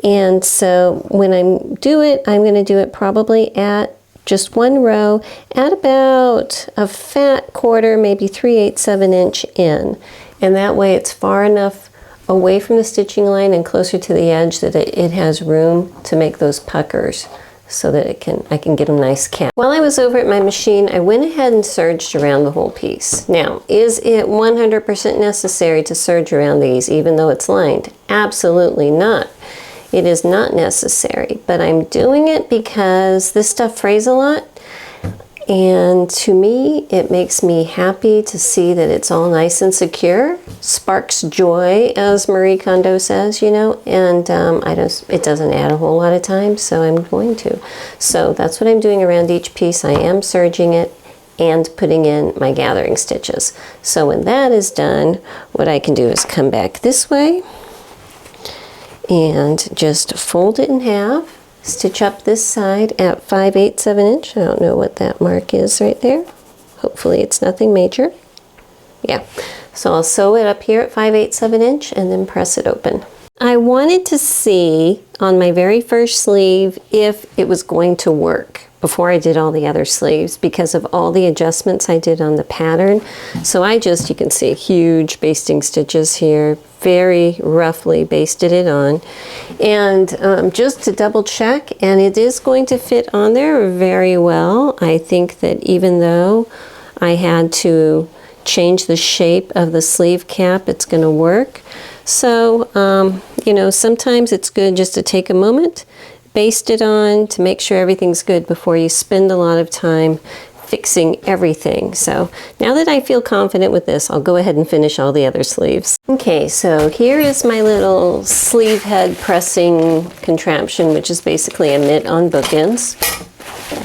And so when I do it, I'm going to do it probably at just 1 row at about a fat quarter, maybe 3/8 of an inch in. And that way it's far enough away from the stitching line and closer to the edge that it has room to make those puckers, so that I can get a nice cap. While I was over at my machine, I went ahead and serged around the whole piece. Now, is it 100% necessary to serge around these even though it's lined? Absolutely not. It is not necessary, but I'm doing it because this stuff frays a lot, and to me, it makes me happy to see that it's all nice and secure. Sparks joy, as Marie Kondo says, you know, and it doesn't add a whole lot of time, so I'm going to. So that's what I'm doing around each piece. I am serging it and putting in my gathering stitches. So when that is done, what I can do is come back this way and just fold it in half. Stitch up this side at 5/8 of an inch. I don't know what that mark is right there. Hopefully it's nothing major. Yeah, so I'll sew it up here at 5/8 of an inch and then press it open. I wanted to see on my very first sleeve if it was going to work before I did all the other sleeves because of all the adjustments I did on the pattern. So you can see huge basting stitches here, very roughly basted it on. And just to double check, and it is going to fit on there very well. I think that even though I had to change the shape of the sleeve cap, it's going to work. So, you know, sometimes it's good just to take a moment, baste it on to make sure everything's good before you spend a lot of time fixing everything. So now that I feel confident with this, I'll go ahead and finish all the other sleeves. Okay, so here is my little sleeve head pressing contraption, which is basically a mitt on bookends,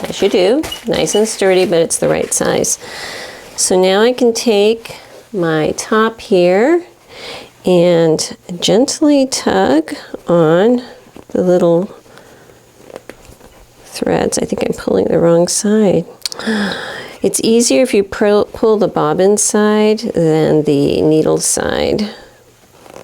as you do. Nice and sturdy, but it's the right size. So now I can take my top here and gently tug on the little threads. I think I'm pulling the wrong side. It's easier if you pull the bobbin side than the needle side.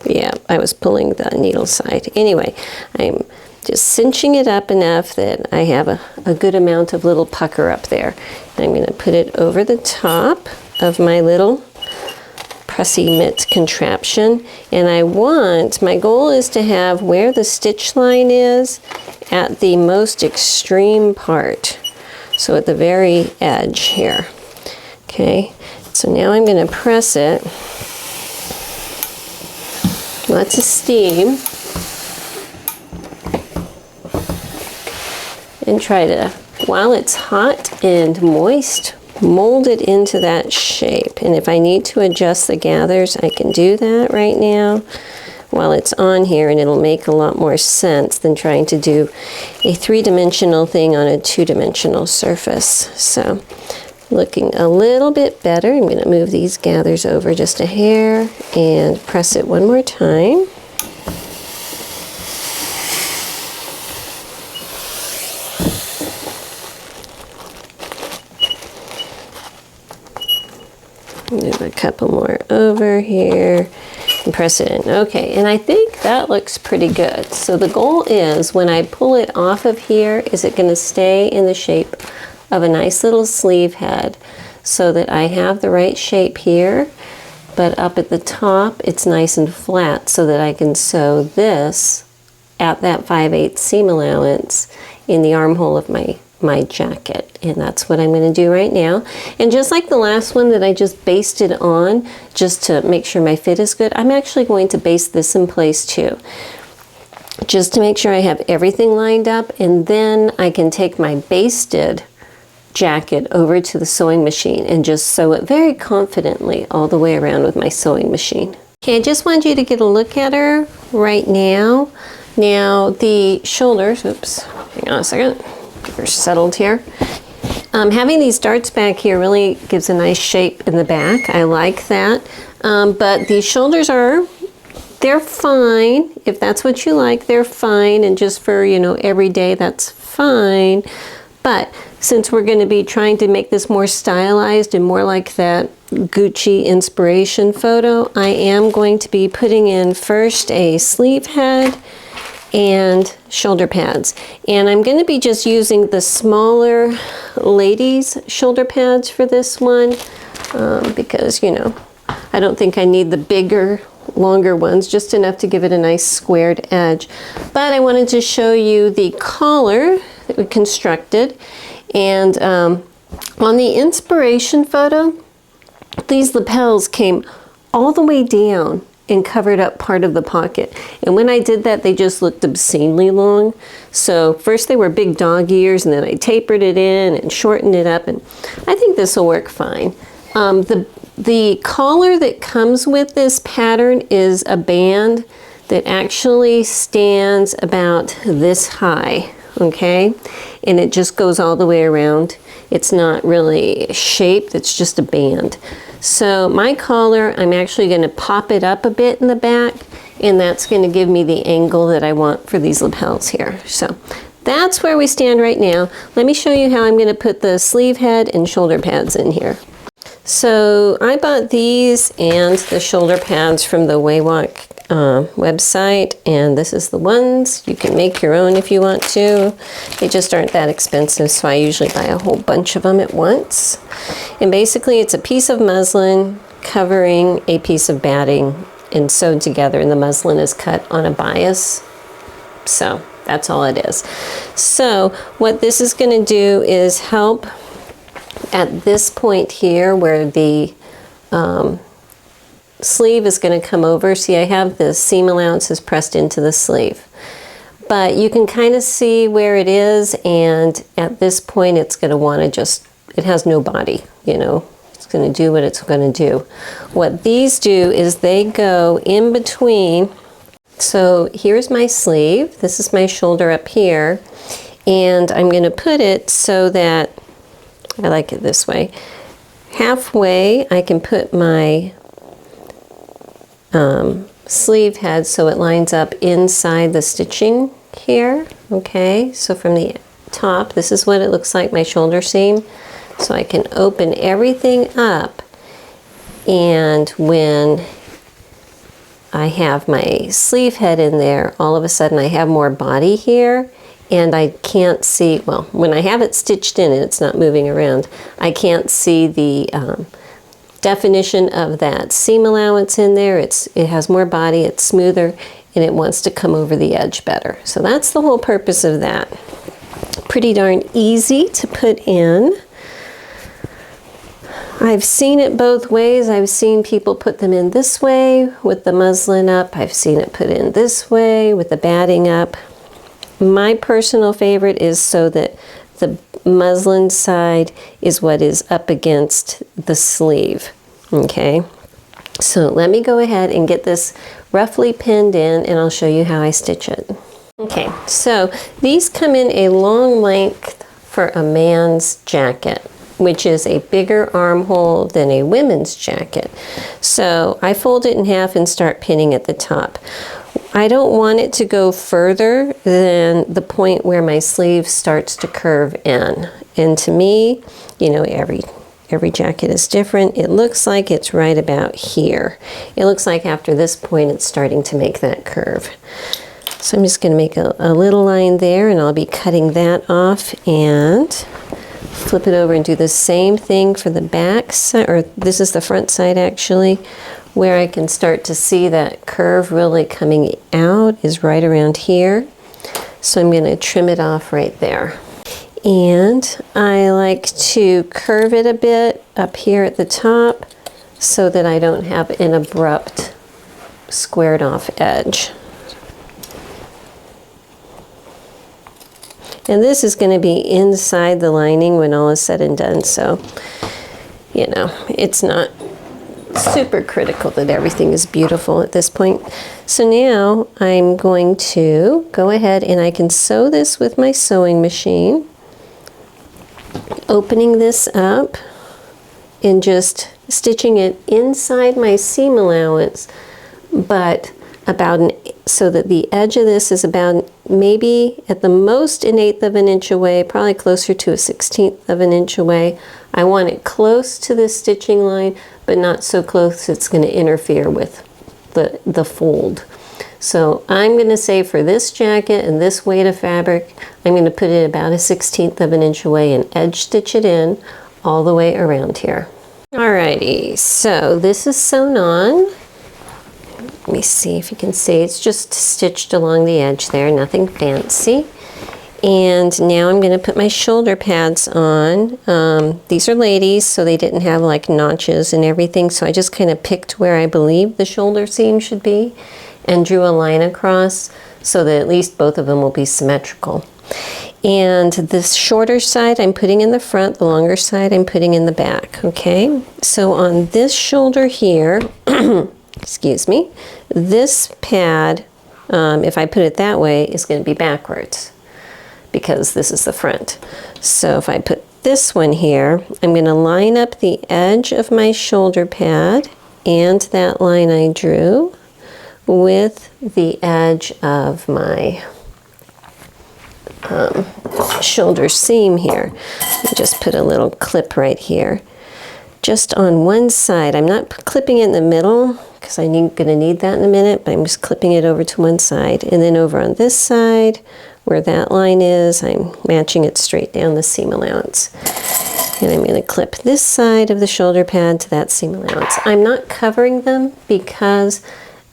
Yeah, I was pulling the needle side. Anyway, I'm just cinching it up enough that I have a good amount of little pucker up there. And I'm going to put it over the top of my little pressy mitt contraption, and my goal is to have where the stitch line is at the most extreme part, so at the very edge here. Okay, so now I'm going to press it. Lots of steam, and try to, while it's hot and moist, mold it into that shape. And if I need to adjust the gathers, I can do that right now while it's on here, and it'll make a lot more sense than trying to do a 3-dimensional thing on a 2-dimensional surface. So looking a little bit better. I'm going to move these gathers over just a hair and press it one more time. Move a couple more over here and press it in. Okay, and I think that looks pretty good. So the goal is when I pull it off of here, is it going to stay in the shape of a nice little sleeve head so that I have the right shape here, but up at the top it's nice and flat so that I can sew this at that 5/8 seam allowance in the armhole of my jacket. And that's what I'm going to do right now. And just like the last one that I just basted on just to make sure my fit is good, I'm actually going to baste this in place too. just to make sure I have everything lined up, and then I can take my basted jacket over to the sewing machine and just sew it very confidently all the way around with my sewing machine. Okay, I just want you to get a look at her right now. Now the shoulders, oops, hang on a second, get her settled here. Having these darts back here really gives a nice shape in the back. I like that. But these shoulders they're fine. If that's what you like, they're fine. And just for, every day, that's fine. But since we're going to be trying to make this more stylized and more like that Gucci inspiration photo, I am going to be putting in first a sleeve head and shoulder pads. And I'm going to be just using the smaller ladies shoulder pads for this one because, I don't think I need the bigger, longer ones, just enough to give it a nice squared edge. But I wanted to show you the collar that we constructed. And on the inspiration photo, these lapels came all the way down and covered up part of the pocket. And when I did that, they just looked obscenely long. So first they were big dog ears, and then I tapered it in and shortened it up, and I think this will work fine. The collar that comes with this pattern is a band that actually stands about this high, okay? And it just goes all the way around. It's not really shaped, it's just a band. So my collar, I'm actually going to pop it up a bit in the back, and that's going to give me the angle that I want for these lapels here. So that's where we stand right now. Let me show you how I'm going to put the sleeve head and shoulder pads in here. So I bought these and the shoulder pads from the 𝐥𝐢𝐤𝐞 website, and this is the ones. You can make your own if you want to. They just aren't that expensive, so I usually buy a whole bunch of them at once. And basically it's a piece of muslin covering a piece of batting and sewed together, and the muslin is cut on a bias. So that's all it is. So what this is going to do is help at this point here where the sleeve is going to come over. See, I have the seam allowances pressed into the sleeve, but you can kind of see where it is, and at this point it's going to want to it has no body, it's going to do what it's going to do. What these do is they go in between. So here's my sleeve, this is my shoulder up here, and I'm going to put it so that I like it this way. Halfway, I can put my sleeve head so it lines up inside the stitching here. Okay, so from the top, this is what it looks like, my shoulder seam. So I can open everything up, and when I have my sleeve head in there, all of a sudden I have more body here. And I can't see, well, when I have it stitched in and it's not moving around, I can't see the definition of that seam allowance in there. It has more body, it's smoother, and it wants to come over the edge better. So that's the whole purpose of that. Pretty darn easy to put in. I've seen it both ways. I've seen people put them in this way with the muslin up. I've seen it put in this way with the batting up. My personal favorite is so that the muslin side is what is up against the sleeve. Okay, so let me go ahead and get this roughly pinned in, and I'll show you how I stitch it. Okay, so these come in a long length for a man's jacket, which is a bigger armhole than a women's jacket. So I fold it in half and start pinning at the top. I don't want it to go further than the point where my sleeve starts to curve in. And to me, every jacket is different. It looks like it's right about here. It looks like after this point it's starting to make that curve. So I'm just going to make a little line there, and I'll be cutting that off and flip it over and do the same thing for the back side, or this is the front side actually. Where I can start to see that curve really coming out is right around here. So I'm going to trim it off right there. And I like to curve it a bit up here at the top so that I don't have an abrupt squared off edge. And this is going to be inside the lining when all is said and done, so, you know, it's not super critical that everything is beautiful at this point. So now I'm going to go ahead and I can sew this with my sewing machine, opening this up and just stitching it inside my seam allowance, but so that the edge of this is about maybe at the most 1/8 of an inch away, probably closer to a 1/16 of an inch away. I want it close to the stitching line, but not so close it's going to interfere with the fold. So I'm going to say for this jacket and this weight of fabric, I'm going to put it about a 1/16 of an inch away and edge stitch it in all the way around here. Alrighty, so this is sewn on. Let me see if you can see. It's just stitched along the edge there, nothing fancy. And now I'm going to put my shoulder pads on. These are ladies, so they didn't have like notches and everything, so I just kind of picked where I believe the shoulder seam should be and drew a line across so that at least both of them will be symmetrical. And this shorter side I'm putting in the front, the longer side I'm putting in the back, okay? So on this shoulder here, excuse me, this pad, if I put it that way, is going to be backwards because this is the front. So if I put this one here, I'm going to line up the edge of my shoulder pad and that line I drew with the edge of my shoulder seam here. Just put a little clip right here. Just on one side. I'm not clipping it in the middle because I'm going to need that in a minute, but I'm just clipping it over to one side. And then over on this side, where that line is, I'm matching it straight down the seam allowance. And I'm going to clip this side of the shoulder pad to that seam allowance. I'm not covering them because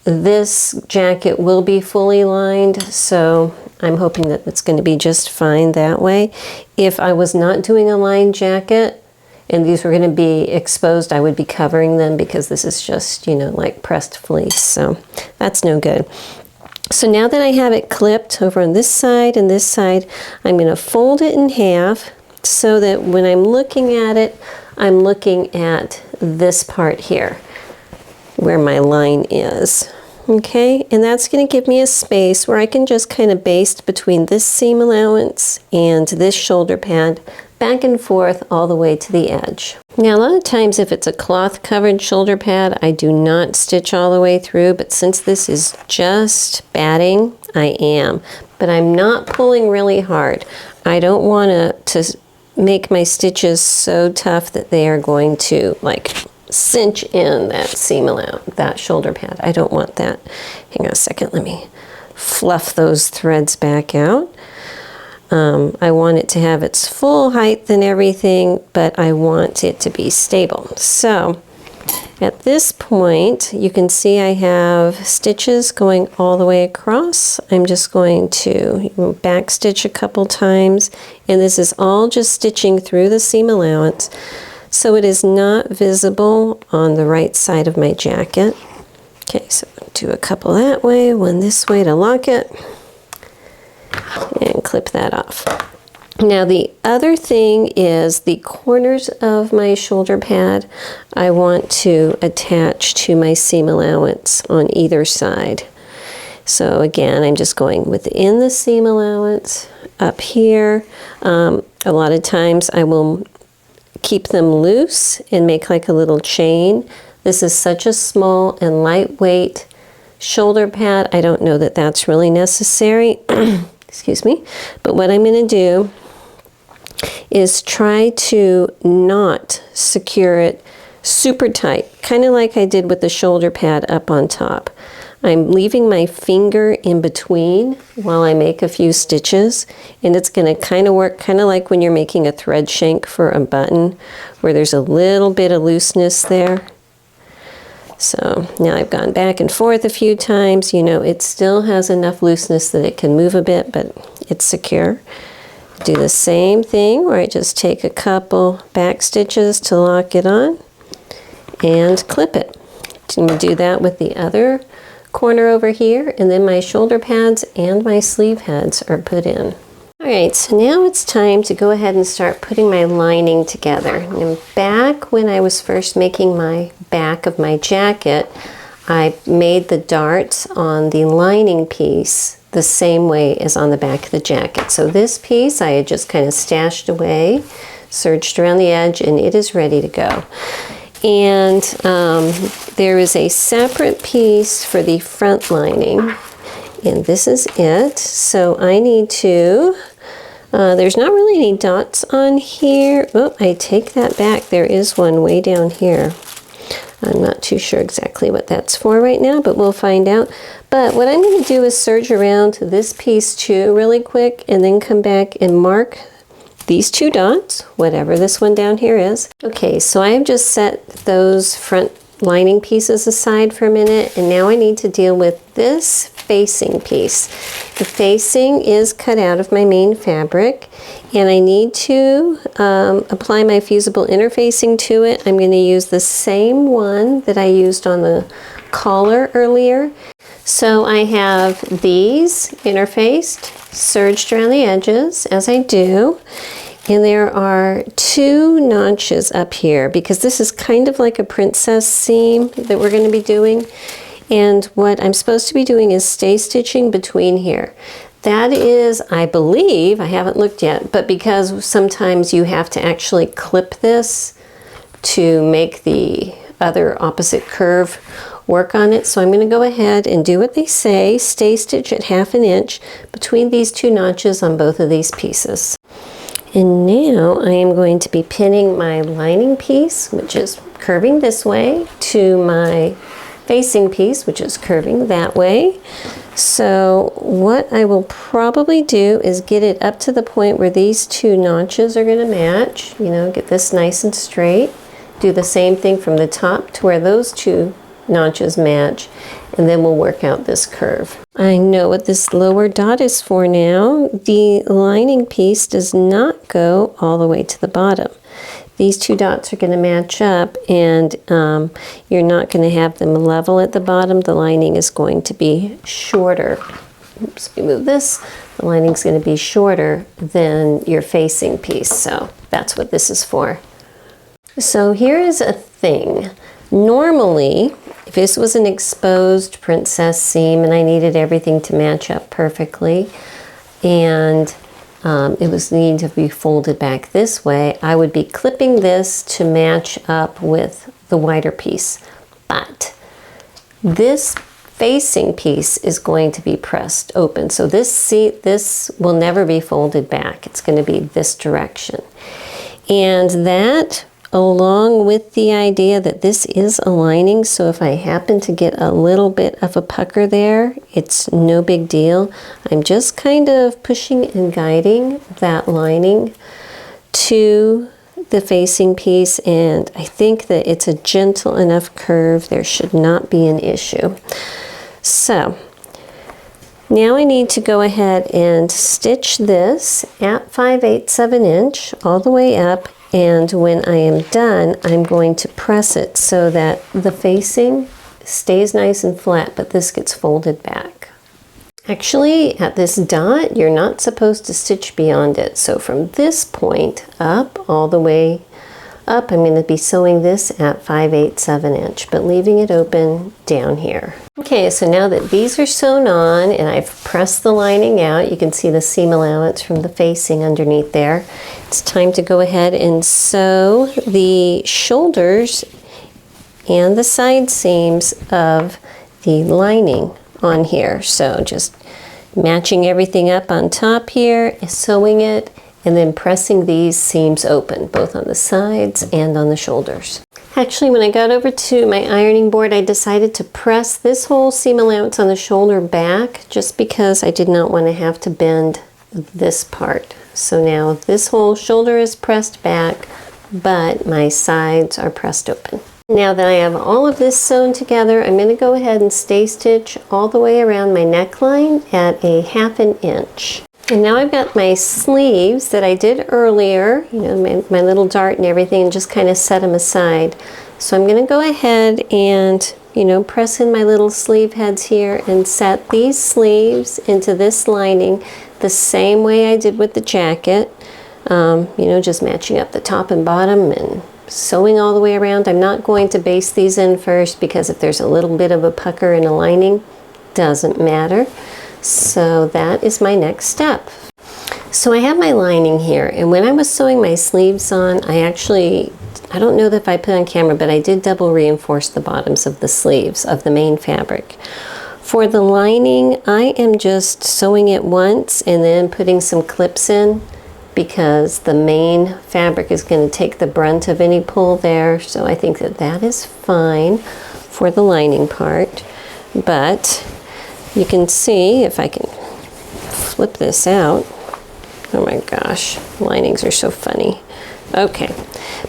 this jacket will be fully lined, so I'm hoping that it's going to be just fine that way. If I was not doing a lined jacket and these were going to be exposed, I would be covering them because this is just, you know, like pressed fleece, so that's no good. So now that I have it clipped over on this side and this side, I'm going to fold it in half so that when I'm looking at it, I'm looking at this part here where my line is. Okay, and that's going to give me a space where I can just kind of baste between this seam allowance and this shoulder pad back and forth all the way to the edge. Now a lot of times if it's a cloth covered shoulder pad, I do not stitch all the way through, but since this is just batting, I am. But I'm not pulling really hard. I don't want to make my stitches so tough that they are going to like cinch in that seam allowance, that shoulder pad. I don't want that. Hang on a second, let me fluff those threads back out. I want it to have its full height and everything, but I want it to be stable. So at this point, you can see I have stitches going all the way across. I'm just going to back stitch a couple times, and this is all just stitching through the seam allowance. So it is not visible on the right side of my jacket. Okay, so do a couple that way, one this way to lock it, and clip that off. Now the other thing is the corners of my shoulder pad I want to attach to my seam allowance on either side. So again, I'm just going within the seam allowance up here. A lot of times I will keep them loose and make like a little chain. This is such a small and lightweight shoulder pad. I don't know that that's really necessary. Excuse me. But what I'm going to do is try to not secure it super tight, kind of like I did with the shoulder pad up on top. I'm leaving my finger in between while I make a few stitches, and it's going to kind of work kind of like when you're making a thread shank for a button where there's a little bit of looseness there. So now I've gone back and forth a few times. You know, it still has enough looseness that it can move a bit, but it's secure. Do the same thing where I just take a couple back stitches to lock it on and clip it. I'm going to do that with the other corner over here, and then my shoulder pads and my sleeve heads are put in. All right, so now it's time to go ahead and start putting my lining together. And back when I was first making my back of my jacket, I made the darts on the lining piece the same way as on the back of the jacket. So this piece I had just kind of stashed away, serged around the edge, and it is ready to go. And there is a separate piece for the front lining, and this is it. So I need to, there's not really any dots on here. Oh, I take that back. There is one way down here. I'm not too sure exactly what that's for right now, but we'll find out. But what I'm going to do is serge around this piece too really quick, and then come back and mark these two dots, whatever this one down here is. Okay, so I've just set those front lining pieces aside for a minute, and now I need to deal with this facing piece. The facing is cut out of my main fabric, and I need to apply my fusible interfacing to it. I'm going to use the same one that I used on the collar earlier. So I have these interfaced, serged around the edges as I do, and there are 2 notches up here because this is kind of like a princess seam that we're going to be doing. And what I'm supposed to be doing is stay stitching between here. That is, I believe, I haven't looked yet, but because sometimes you have to actually clip this to make the other opposite curve work on it. So I'm going to go ahead and do what they say, stay stitch at 1/2 inch between these 2 notches on both of these pieces. And now I am going to be pinning my lining piece, which is curving this way, to my facing piece, which is curving that way. So what I will probably do is get it up to the point where these 2 notches are going to match, you know, get this nice and straight. Do the same thing from the top to where those 2 notches match, and then we'll work out this curve. I know what this lower dot is for now. The lining piece does not go all the way to the bottom. These 2 dots are going to match up, and you're not going to have them level at the bottom. The lining is going to be shorter. Oops, we move this. The lining is going to be shorter than your facing piece, so that's what this is for. So here is a thing. Normally, if this was an exposed princess seam and I needed everything to match up perfectly, and it was needing to be folded back this way, I would be clipping this to match up with the wider piece. But this facing piece is going to be pressed open. So this will never be folded back. It's going to be this direction. And that, along with the idea that this is a lining, so if I happen to get a little bit of a pucker there, it's no big deal. I'm just kind of pushing and guiding that lining to the facing piece, and I think that it's a gentle enough curve. There should not be an issue. So now I need to go ahead and stitch this at 5/8 of an inch all the way up. And when I am done, I'm going to press it so that the facing stays nice and flat, but this gets folded back. Actually, at this dot, you're not supposed to stitch beyond it. So from this point up, all the way up, I'm going to be sewing this at 5/8 of an inch, but leaving it open down here. Okay, so now that these are sewn on and I've pressed the lining out, you can see the seam allowance from the facing underneath there. It's time to go ahead and sew the shoulders and the side seams of the lining on here. So just matching everything up on top here, sewing it, and then pressing these seams open, both on the sides and on the shoulders. Actually, when I got over to my ironing board, I decided to press this whole seam allowance on the shoulder back just because I did not want to have to bend this part. So now this whole shoulder is pressed back, but my sides are pressed open. Now that I have all of this sewn together, I'm going to go ahead and stay stitch all the way around my neckline at a 1/2 inch. And now I've got my sleeves that I did earlier, you know, my little dart and everything, and just kind of set them aside. So I'm going to go ahead and, you know, press in my little sleeve heads here and set these sleeves into this lining the same way I did with the jacket. You know, just matching up the top and bottom and sewing all the way around. I'm not going to baste these in first because if there's a little bit of a pucker in a lining, doesn't matter. So that is my next step. So I have my lining here, and when I was sewing my sleeves on, I don't know that if I put on camera, but I did double reinforce the bottoms of the sleeves of the main fabric. For the lining, I am just sewing it once and then putting some clips in because the main fabric is going to take the brunt of any pull there. So I think that that is fine for the lining part. But you can see, if I can flip this out, oh my gosh, linings are so funny. Okay,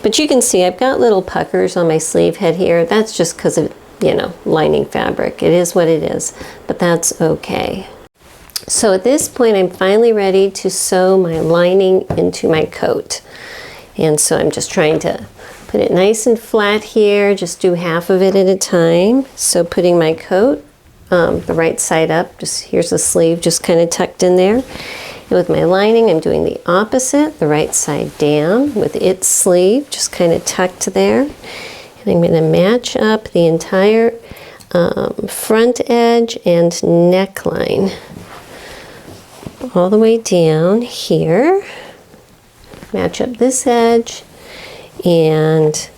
but you can see I've got little puckers on my sleeve head here. That's just because of, you know, lining fabric. It is what it is, but that's okay. So at this point, I'm finally ready to sew my lining into my coat. And so I'm just trying to put it nice and flat here, just do half of it at a time. So putting my coat, the right side up, just here's the sleeve just kind of tucked in there. And with my lining, I'm doing the opposite, the right side down with its sleeve just kind of tucked there. And I'm going to match up the entire front edge and neckline all the way down here. Match up this edge, and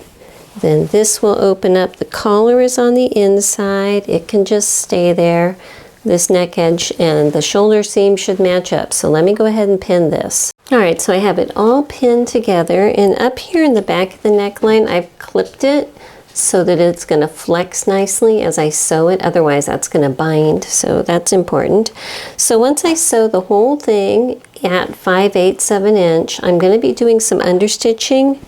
then this will open up. The collar is on the inside. It can just stay there. This neck edge and the shoulder seam should match up. So let me go ahead and pin this. All right, so I have it all pinned together, and up here in the back of the neckline, I've clipped it so that it's going to flex nicely as I sew it. Otherwise, that's going to bind, so that's important. So once I sew the whole thing at 5/8 of an inch, I'm going to be doing some understitching.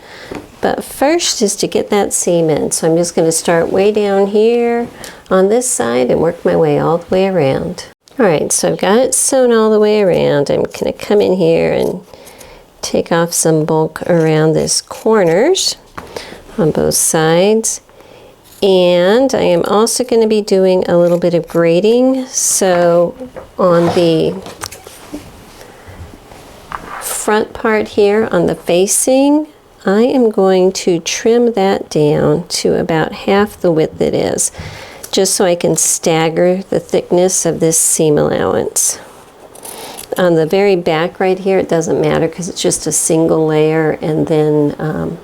But first is to get that seam in. So I'm just going to start way down here on this side and work my way all the way around. All right, so I've got it sewn all the way around. I'm going to come in here and take off some bulk around this corners on both sides. And I am also going to be doing a little bit of braiding. So on the front part here, on the facing, I am going to trim that down to about half the width it is, just so I can stagger the thickness of this seam allowance. On the very back right here, it doesn't matter because it's just a single layer and then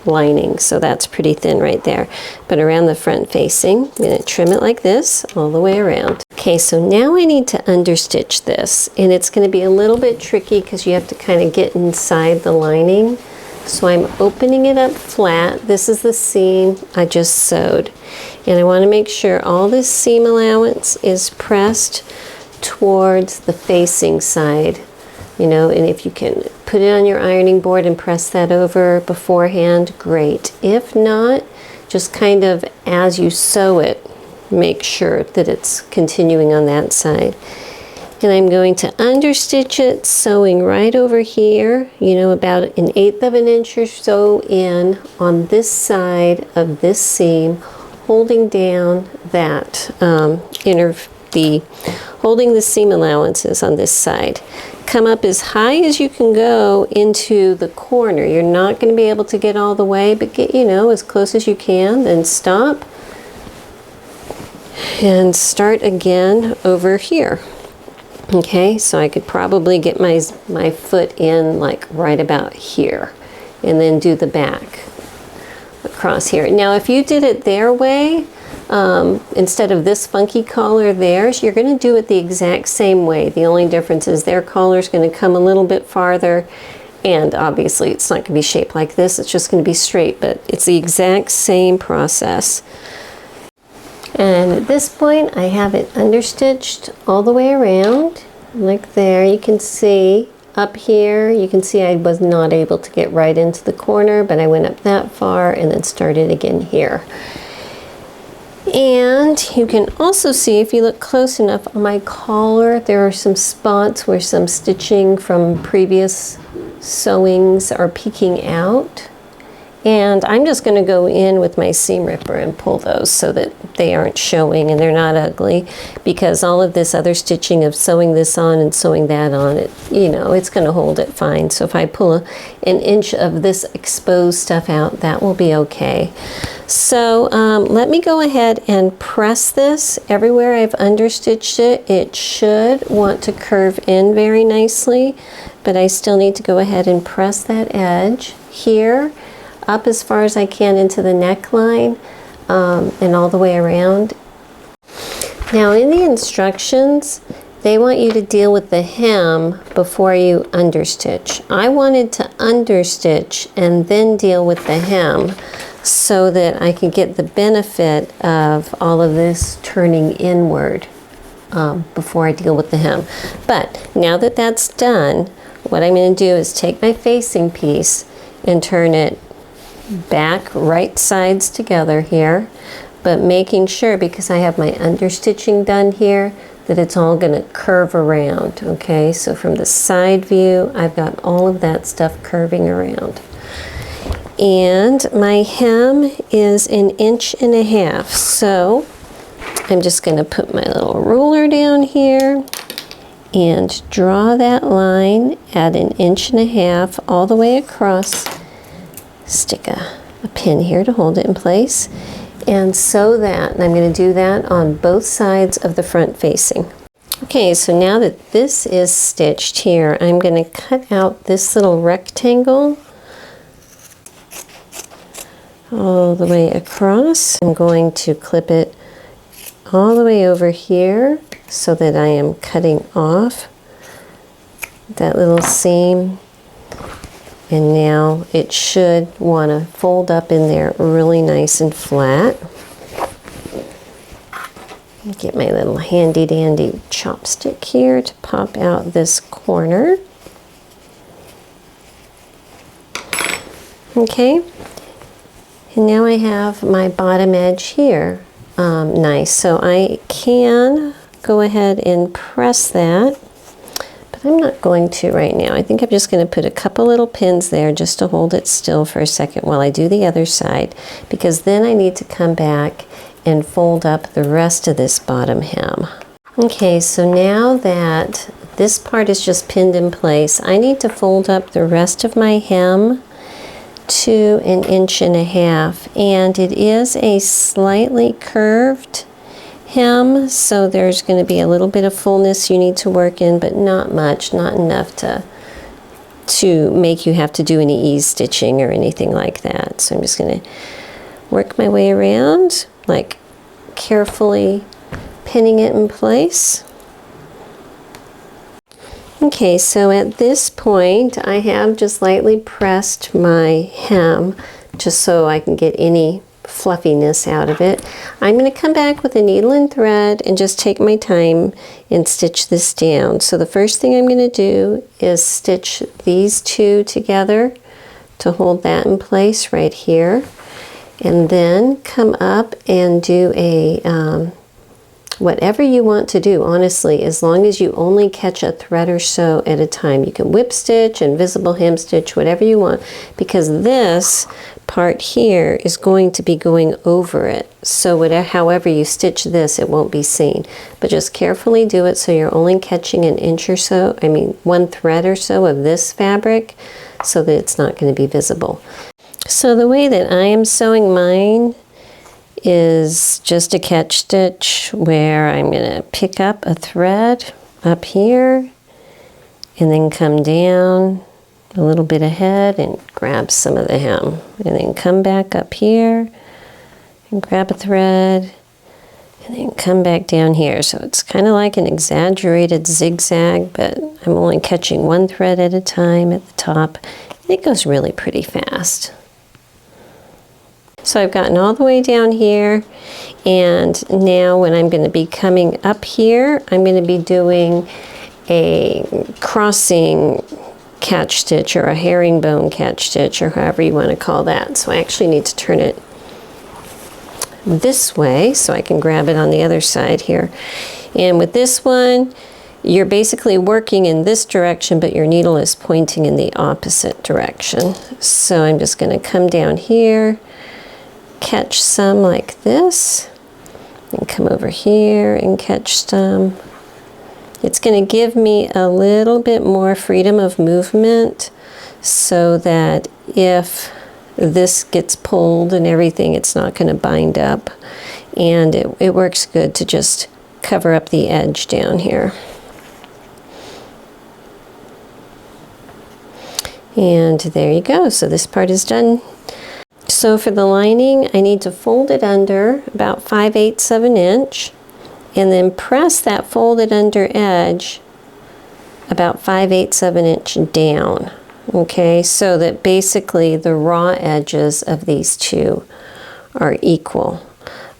lining, so that's pretty thin right there. But around the front facing, I'm going to trim it like this all the way around. Okay, so now I need to understitch this, and it's going to be a little bit tricky because you have to kind of get inside the lining. So I'm opening it up flat. This is the seam I just sewed. And I want to make sure all this seam allowance is pressed towards the facing side. You know, and if you can put it on your ironing board and press that over beforehand, great. If not, just kind of as you sew it, make sure that it's continuing on that side. And I'm going to understitch it, sewing right over here, you know, about 1/8 of an inch or so in on this side of this seam, holding down that holding the seam allowances on this side. Come up as high as you can go into the corner. You're not going to be able to get all the way, but get, you know, as close as you can, then stop and start again over here. Okay, so I could probably get my foot in like right about here and then do the back across here. Now if you did it their way, instead of this funky collar theirs, you're going to do it the exact same way. The only difference is their collar is going to come a little bit farther, and obviously it's not going to be shaped like this, it's just going to be straight, but it's the exact same process. And at this point, I have it understitched all the way around, like there. You can see up here, you can see I was not able to get right into the corner, but I went up that far and then started again here. And you can also see, if you look close enough on my collar, there are some spots where some stitching from previous sewings are peeking out. And I'm just going to go in with my seam ripper and pull those so that they aren't showing and they're not ugly, because all of this other stitching of sewing this on and sewing that on, it's going to hold it fine. So if I pull an inch of this exposed stuff out, that will be okay. So let me go ahead and press this. Everywhere I've understitched it, it should want to curve in very nicely, but I still need to go ahead and press that edge here up as far as I can into the neckline and all the way around. Now in the instructions, they want you to deal with the hem before you understitch. I wanted to understitch and then deal with the hem so that I can get the benefit of all of this turning inward before I deal with the hem. But now that that's done, what I'm going to do is take my facing piece and turn it back right sides together here, but making sure, because I have my understitching done here, that it's all going to curve around. Okay, so from the side view, I've got all of that stuff curving around. And my hem is 1.5 inches, so I'm just going to put my little ruler down here and draw that line at 1.5 inches all the way across. Stick a pin here to hold it in place and sew that, and I'm going to do that on both sides of the front facing. Okay, so now that this is stitched here, I'm going to cut out this little rectangle all the way across. I'm going to clip it all the way over here so that I am cutting off that little seam. And now it should want to fold up in there really nice and flat. Get my little handy dandy chopstick here to pop out this corner. Okay, and now I have my bottom edge here. Nice, so I can go ahead and press that. I'm not going to right now. I think I'm just going to put a couple little pins there just to hold it still for a second while I do the other side, because then I need to come back and fold up the rest of this bottom hem. Okay, so now that this part is just pinned in place, I need to fold up the rest of my hem to 1.5 inches, and it is a slightly curved hem, so there's going to be a little bit of fullness you need to work in, but not much, not enough to make you have to do any ease stitching or anything like that. So I'm just going to work my way around, like carefully pinning it in place. Okay, so at this point I have just lightly pressed my hem just so I can get any fluffiness out of it. I'm going to come back with a needle and thread and just take my time and stitch this down. So the first thing I'm going to do is stitch these two together to hold that in place right here, and then come up and do a whatever you want to do, honestly, as long as you only catch a thread or so at a time. You can whip stitch, invisible hem stitch, whatever you want, because this part here is going to be going over it. So whatever, however you stitch this, it won't be seen. But just carefully do it so you're only catching 1 inch or so, 1 thread or so of this fabric, so that it's not going to be visible. So the way that I am sewing mine is just a catch stitch where I'm going to pick up a thread up here and then come down a little bit ahead and grab some of the hem, and then come back up here and grab a thread and then come back down here. So it's kind of like an exaggerated zigzag, but I'm only catching 1 thread at a time at the top, and it goes really pretty fast. So I've gotten all the way down here, and now when I'm going to be coming up here, I'm going to be doing a crossing catch stitch or a herringbone catch stitch, or however you want to call that. So I actually need to turn it this way so I can grab it on the other side here. And with this one, you're basically working in this direction, but your needle is pointing in the opposite direction. So I'm just going to come down here, catch some like this, and come over here and catch some. It's going to give me a little bit more freedom of movement so that if this gets pulled and everything, it's not going to bind up. And it works good to just cover up the edge down here. And there you go. So this part is done. So for the lining, I need to fold it under about 5/8 of an inch and then press that folded under edge about 5/8 of an inch down. Okay, so that basically the raw edges of these two are equal.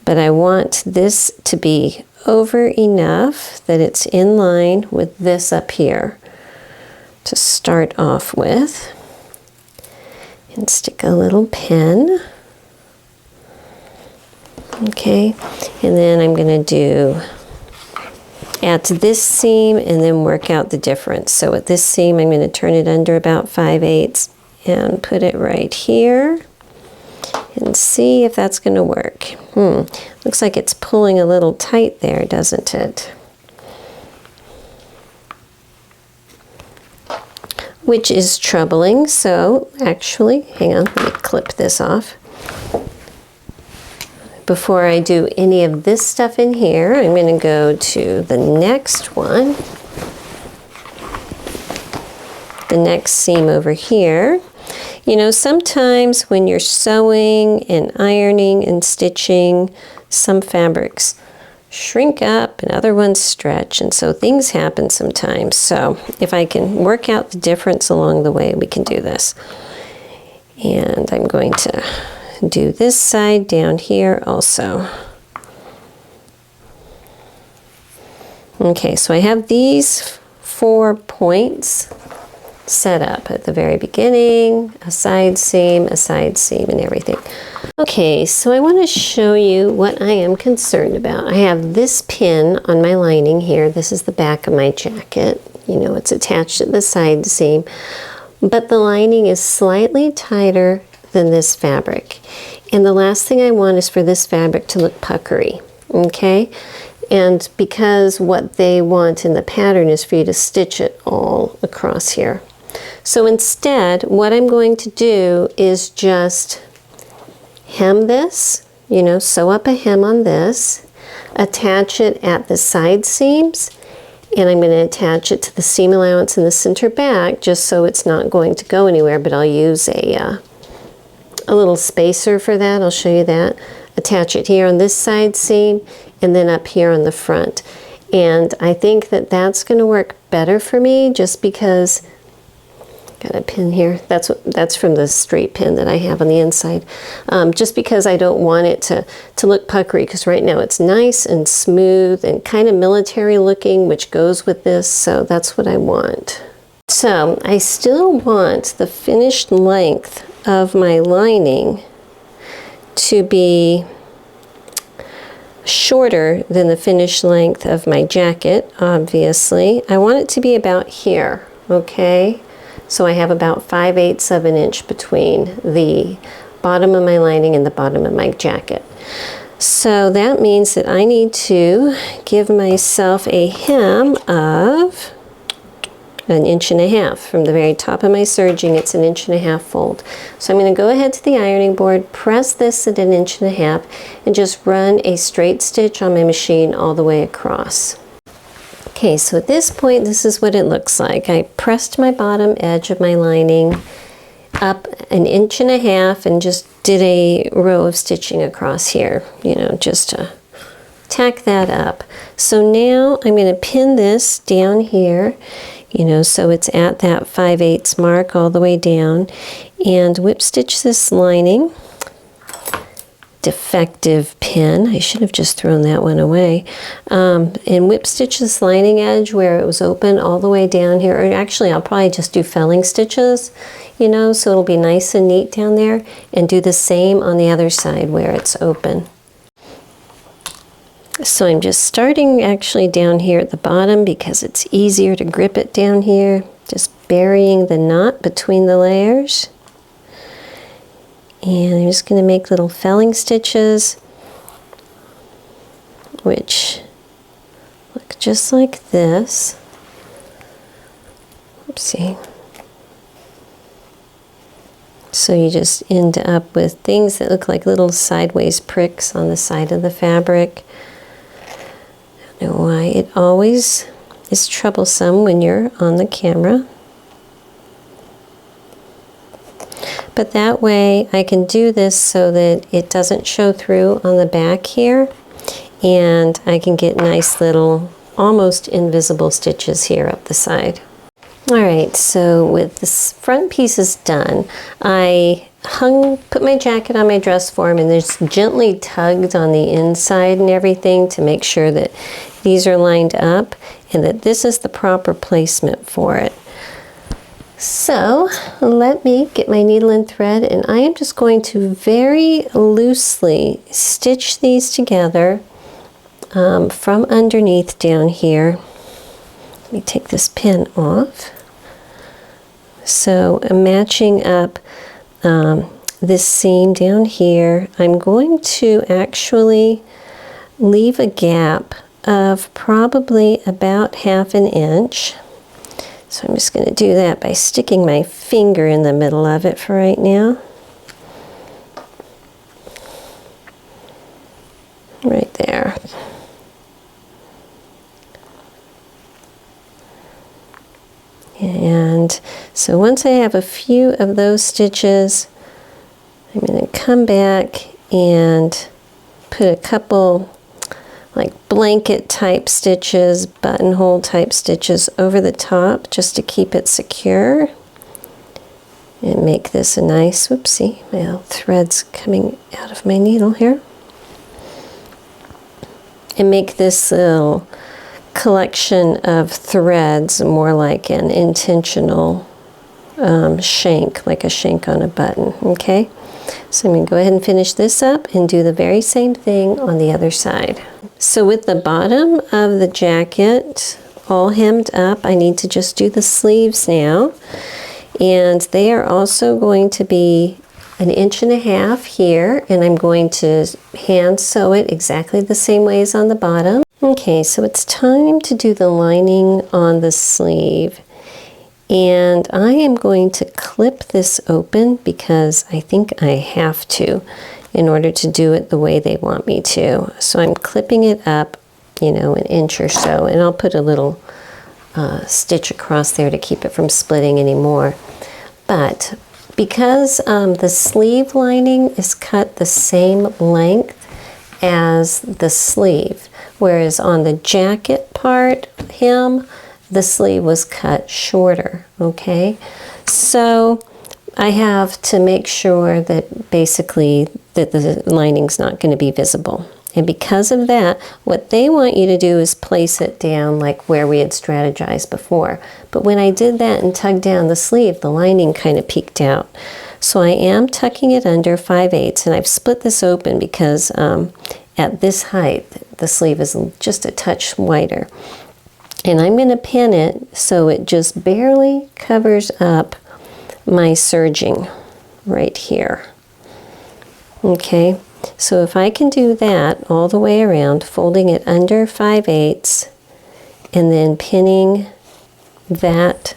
But I want this to be over enough that it's in line with this up here to start off with. And stick a little pin. Okay, and then I'm going to do at this seam and then work out the difference. So at this seam, I'm going to turn it under about 5/8 and put it right here and see if that's going to work. Looks like it's pulling a little tight there, doesn't it? Which is troubling. So actually, hang on, let me clip this off. Before I do any of this stuff in here, I'm going to go to the next one. The next seam over here. You know, sometimes when you're sewing and ironing and stitching, some fabrics shrink up and other ones stretch, and so things happen sometimes. So if I can work out the difference along the way, we can do this. And I'm going to do this side down here also. Okay, so I have these 4 points set up at the very beginning, a side seam, and everything. Okay, so I want to show you what I am concerned about. I have this pin on my lining here. This is the back of my jacket. You know, it's attached to the side seam, but the lining is slightly tighter than this fabric. And the last thing I want is for this fabric to look puckery, okay? And because what they want in the pattern is for you to stitch it all across here. So instead, what I'm going to do is just hem this, you know, sew up a hem on this, attach it at the side seams, and I'm going to attach it to the seam allowance in the center back just so it's not going to go anywhere, but I'll use a little spacer for that. I'll show you that. Attach it here on this side seam and then up here on the front. And I think that that's going to work better for me just because, got a pin here, that's from the straight pin that I have on the inside. Just because I don't want it to look puckery, because right now it's nice and smooth and kind of military looking, which goes with this, so that's what I want. So I still want the finished length of my lining to be shorter than the finished length of my jacket, obviously. I want it to be about here, okay? So I have about 5/8 of an inch between the bottom of my lining and the bottom of my jacket. So that means that I need to give myself a hem of 1.5 inches. From the very top of my serging, it's 1.5 inches fold. So I'm going to go ahead to the ironing board, press this at 1.5 inches, and just run a straight stitch on my machine all the way across. Okay, so at this point, this is what it looks like. I pressed my bottom edge of my lining up 1.5 inches and just did a row of stitching across here, you know, just to tack that up. So now I'm going to pin this down here, you know, so it's at that 5/8 mark all the way down, and whip stitch this lining. Defective pin, I should have just thrown that one away, and whip stitch this lining edge where it was open all the way down here, or actually I'll probably just do felling stitches, you know, so it'll be nice and neat down there, and do the same on the other side where it's open. So I'm just starting actually down here at the bottom because it's easier to grip it down here. Just burying the knot between the layers. And I'm just going to make little felling stitches, which look just like this. Oopsie. So you just end up with things that look like little sideways pricks on the side of the fabric. I don't know why it always is troublesome when you're on the camera. But that way I can do this so that it doesn't show through on the back here, and I can get nice little almost invisible stitches here up the side. Alright, so with this front pieces done, I put my jacket on my dress form and just gently tugged on the inside and everything to make sure that these are lined up and that this is the proper placement for it. So let me get my needle and thread, and I am just going to very loosely stitch these together from underneath down here. Let me take this pin off. So I'm matching up this seam down here. I'm going to actually leave a gap of probably about ½ an inch. So I'm just going to do that by sticking my finger in the middle of it for right now. Right there. And so once I have a few of those stitches, I'm going to come back and put a couple like blanket type stitches, buttonhole type stitches over the top just to keep it secure. And make this a nice, whoopsie, my thread's coming out of my needle here. And make this little collection of threads more like an intentional shank, like a shank on a button, okay? So I'm going to go ahead and finish this up and do the very same thing on the other side. So with the bottom of the jacket all hemmed up, I need to just do the sleeves now. And they are also going to be 1.5 inches here, and I'm going to hand sew it exactly the same way as on the bottom. Okay, so it's time to do the lining on the sleeve. And I am going to clip this open because I think I have to in order to do it the way they want me to. So I'm clipping it up, you know, 1 inch or so, and I'll put a little stitch across there to keep it from splitting anymore. But because the sleeve lining is cut the same length as the sleeve, whereas on the jacket part hem, the sleeve was cut shorter, okay? So I have to make sure that basically that the lining's not going to be visible. And because of that, what they want you to do is place it down like where we had strategized before. But when I did that and tugged down the sleeve, the lining kind of peeked out. So I am tucking it under 5/8, and I've split this open because at this height, the sleeve is just a touch wider. And I'm going to pin it so it just barely covers up my serging right here. Okay, so if I can do that all the way around, folding it under 5/8 and then pinning that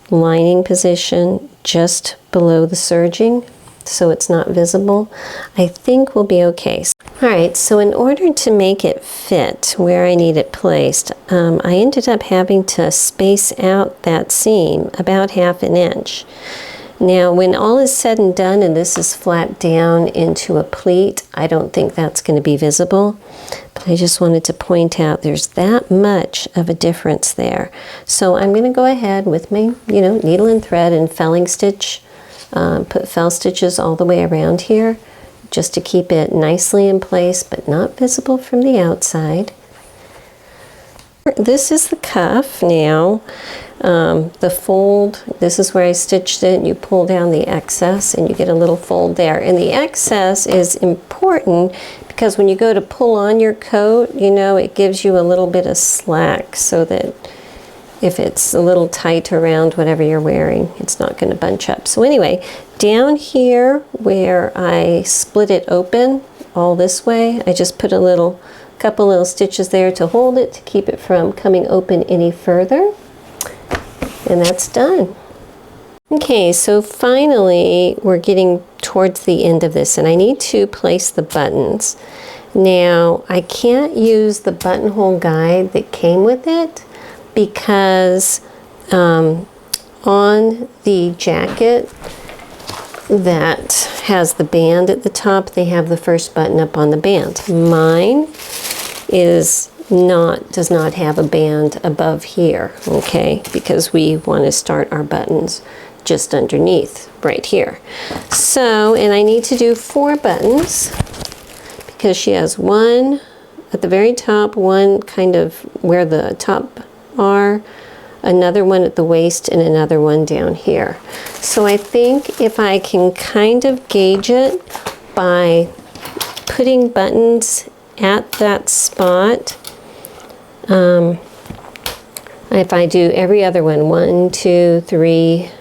lining position just below the serging so it's not visible, I think we'll be okay. Alright, so in order to make it fit where I need it placed, I ended up having to space out that seam about ½ an inch. Now, when all is said and done and this is flat down into a pleat, I don't think that's going to be visible. But I just wanted to point out there's that much of a difference there. So I'm going to go ahead with my, needle and thread and felling stitch, put fell stitches all the way around here, just to keep it nicely in place but not visible from the outside. This is the cuff now. The fold, this is where I stitched it. You pull down the excess and you get a little fold there. And the excess is important because when you go to pull on your coat, you know, it gives you a little bit of slack so that if it's a little tight around whatever you're wearing, it's not going to bunch up. So anyway, down here where I split it open all this way, I just put a couple little stitches there to hold it, to keep it from coming open any further. And that's done. Okay, so finally we're getting towards the end of this, and I need to place the buttons. Now, I can't use the buttonhole guide that came with it because on the jacket that has the band at the top, they have the first button up on the band. Mine does not have a band above here, okay, because we want to start our buttons just underneath right here. So, and I need to do 4 buttons because she has one at the very top, one kind of where the top are, another one at the waist, and another one down here. So I think if I can kind of gauge it by putting buttons at that spot, if I do every other one, 1, 2, 3,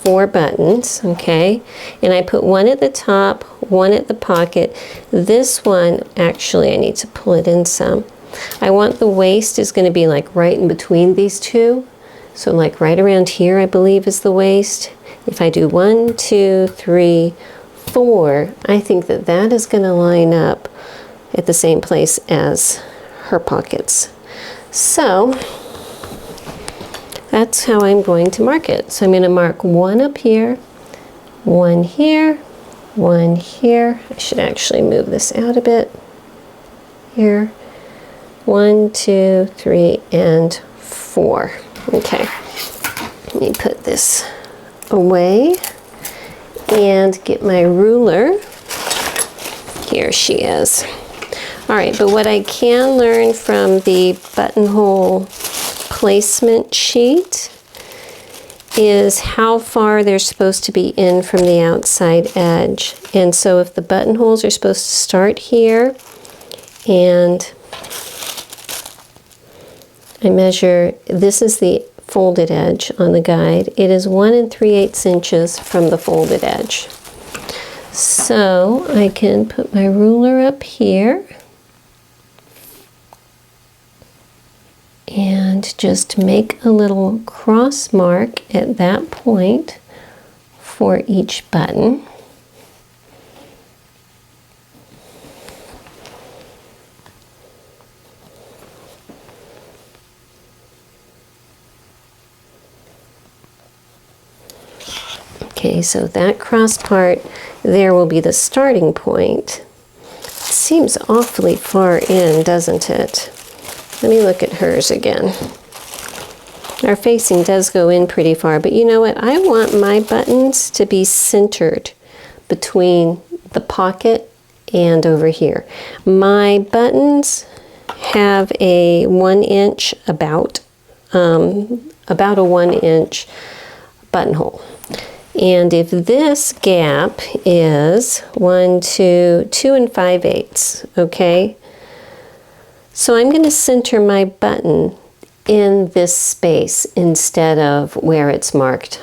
4 buttons, okay, and I put one at the top, one at the pocket. This one, actually, I need to pull it in some. I want the waist is going to be like right in between these two. So like right around here, I believe, is the waist. If I do 1, 2, 3, 4, I think that that is going to line up at the same place as her pockets. So that's how I'm going to mark it. So I'm going to mark 1 up here, 1 here, 1 here. I should actually move this out a bit. Here. 1, 2, 3, and 4. Okay. Let me put this away and get my ruler. Here she is. All right, but what I can learn from the buttonhole placement sheet is how far they're supposed to be in from the outside edge. And so if the buttonholes are supposed to start here, and I measure, this is the folded edge on the guide, it is 1 3/8 inches from the folded edge. So I can put my ruler up here and just make a little cross mark at that point for each button. Okay, so that cross part there will be the starting point. It seems awfully far in, doesn't it? Let me look at hers again. Our facing does go in pretty far, but you know what? I want my buttons to be centered between the pocket and over here. My buttons have a 1 inch, about a 1 inch buttonhole. And if this gap is 1, 2, 2 5/8, okay? So I'm going to center my button in this space instead of where it's marked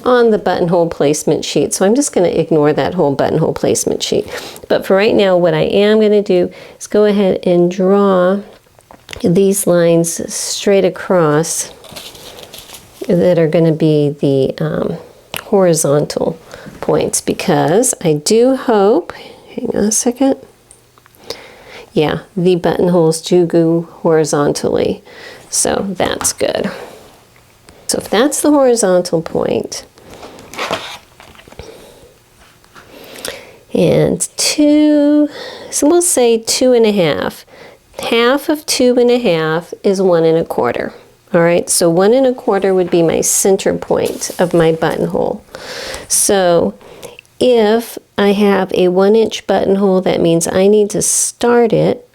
on the buttonhole placement sheet. So I'm just going to ignore that whole buttonhole placement sheet. But for right now, what I am going to do is go ahead and draw these lines straight across that are going to be the horizontal points, because I do hope, hang on a second, yeah, the buttonholes do go horizontally, so that's good. So if that's the horizontal point, and 2, so we'll say 2 1/2. Half of 2 1/2 is 1 1/4. All right, so 1 1/4 would be my center point of my buttonhole. So if I have a 1 inch buttonhole, that means I need to start it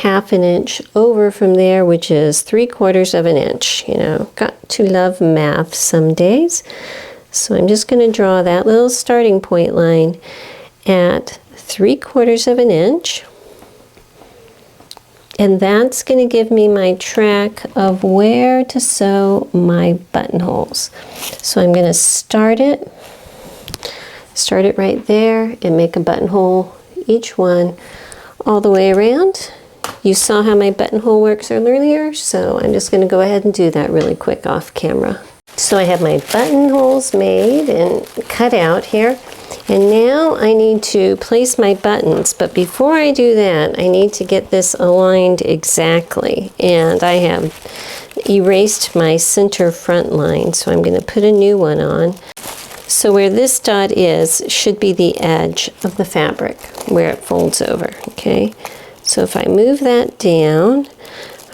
1/2 inch over from there, which is 3/4 of an inch. You know, got to love math some days. So I'm just going to draw that little starting point line at 3/4 of an inch. And that's going to give me my track of where to sew my buttonholes. So I'm going to start it right there and make a buttonhole each one all the way around. You saw how my buttonhole works earlier, so I'm just going to go ahead and do that really quick off camera. So I have my buttonholes made and cut out here. And now I need to place my buttons, but before I do that, I need to get this aligned exactly. And I have erased my center front line, so I'm going to put a new one on. So where this dot is should be the edge of the fabric, where it folds over, okay? So if I move that down,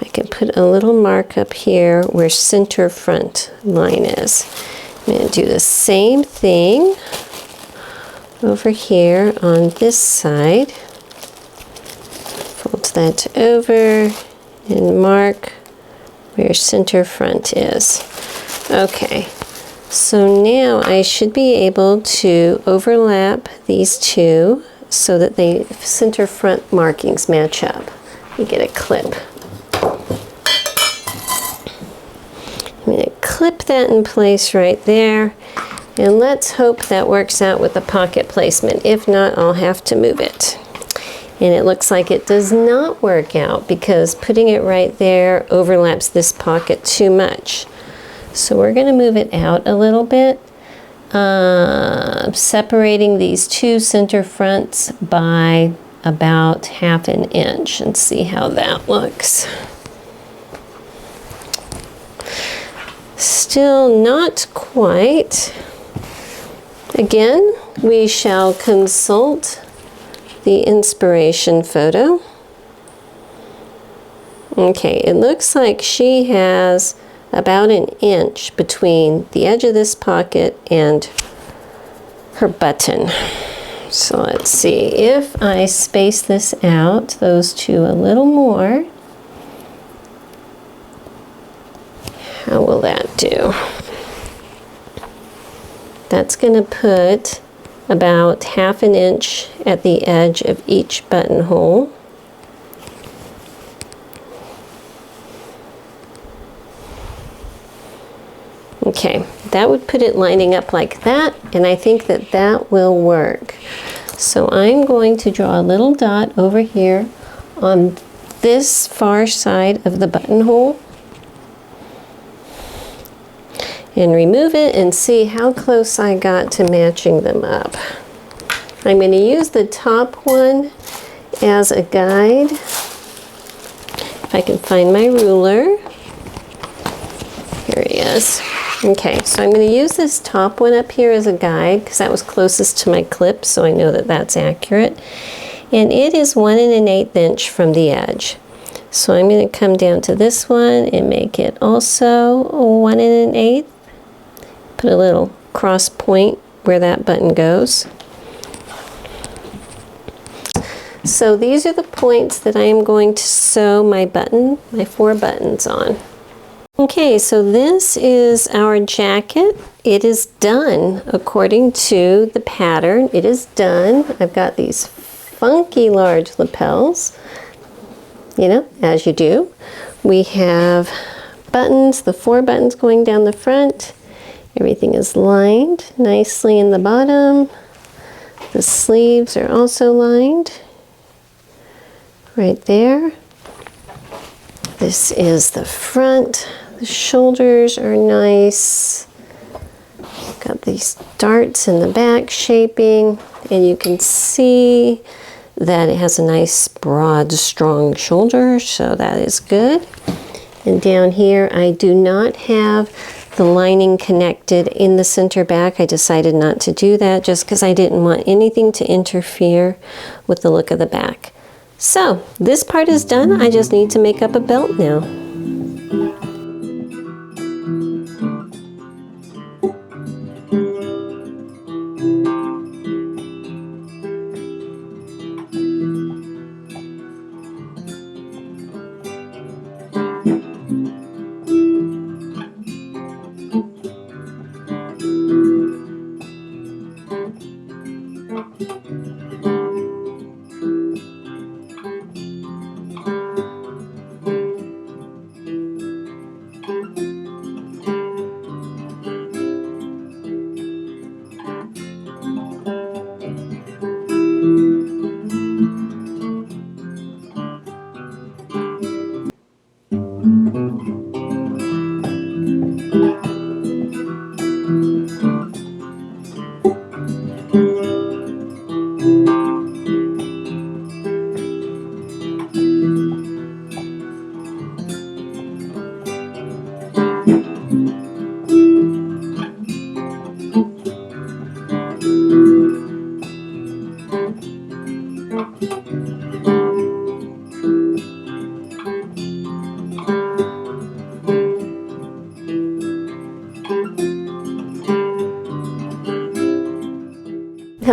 I can put a little mark up here where center front line is. I'm going to do the same thing over here on this side. Fold that over and mark where center front is. Okay, so now I should be able to overlap these two so that the center front markings match up. You get a clip. I'm going to clip that in place right there. And let's hope that works out with the pocket placement. If not, I'll have to move it. And it looks like it does not work out because putting it right there overlaps this pocket too much. So we're going to move it out a little bit, separating these two center fronts by about ½ an inch, and see how that looks. Still not quite. Again, we shall consult the inspiration photo. Okay, it looks like she has about an inch between the edge of this pocket and her button. So let's see, if I space this out, those two a little more, how will that do? That's going to put about ½ an inch at the edge of each buttonhole. Okay, that would put it lining up like that, and I think that that will work. So I'm going to draw a little dot over here on this far side of the buttonhole and remove it and see how close I got to matching them up. I'm going to use the top one as a guide. If I can find my ruler. Here he is. Okay, so I'm going to use this top one up here as a guide because that was closest to my clip, so I know that that's accurate. And it is 1 1/8 inch from the edge. So I'm going to come down to this one and make it also 1 1/8. Put a little cross point where that button goes. So these are the points that I am going to sew my 4 buttons on. Okay, so this is our jacket. It is done according to the pattern. It is done. I've got these funky large lapels, you know, as you do. We have buttons, the 4 buttons going down the front. Everything is lined nicely in the bottom. The sleeves are also lined right there. This is the front. The shoulders are nice. Got these darts in the back shaping, and you can see that it has a nice broad, strong shoulder, so that is good. And down here, I do not have the lining connected in the center back. I decided not to do that just because I didn't want anything to interfere with the look of the back. So this part is done. I just need to make up a belt now.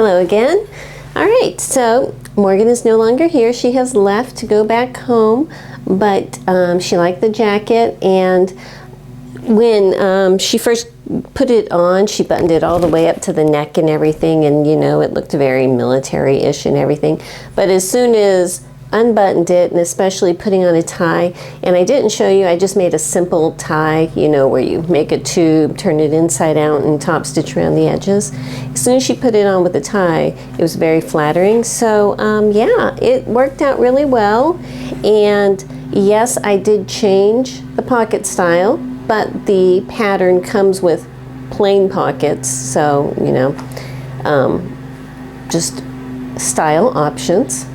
Hello again. All right, so Morgan is no longer here. She has left to go back home, but she liked the jacket, and when she first put it on, she buttoned it all the way up to the neck and everything, and you know, it looked very military-ish and everything. But as soon as unbuttoned it, and especially putting on a tie, and I didn't show you, I just made a simple tie, you know, where you make a tube, turn it inside out, and top stitch around the edges. As soon as she put it on with the tie, it was very flattering. So yeah, it worked out really well. And yes, I did change the pocket style, but the pattern comes with plain pockets, so you know, just style options.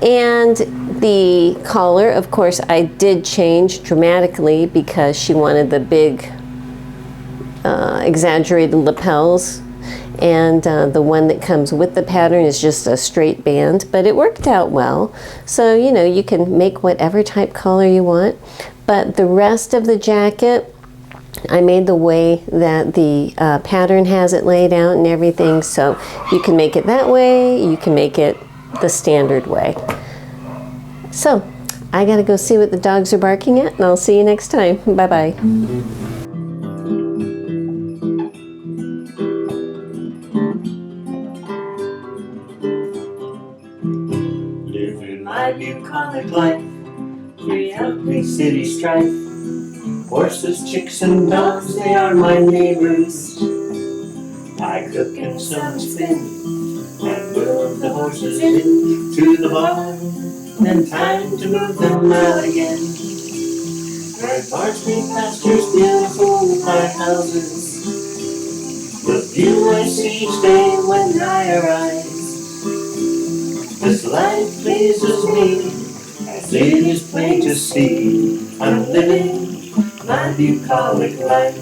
And the collar, of course, I did change dramatically because she wanted the big exaggerated lapels, and the one that comes with the pattern is just a straight band, but it worked out well. So you know, you can make whatever type collar you want, but the rest of the jacket I made the way that the pattern has it laid out and everything, so you can make it that way, you can make it the standard way. So I gotta go see what the dogs are barking at, and I'll see you next time. Bye bye. Living my bucolic life, we have big city strife. Horses, chicks, and dogs, they are my neighbors. I cook and some spin, and move the horses into the barn, then time to move them out again. Red bars, green pastures, beautiful with my houses. The view I see each day when I arise. This life pleases me, as it is plain to see. I'm living my bucolic life.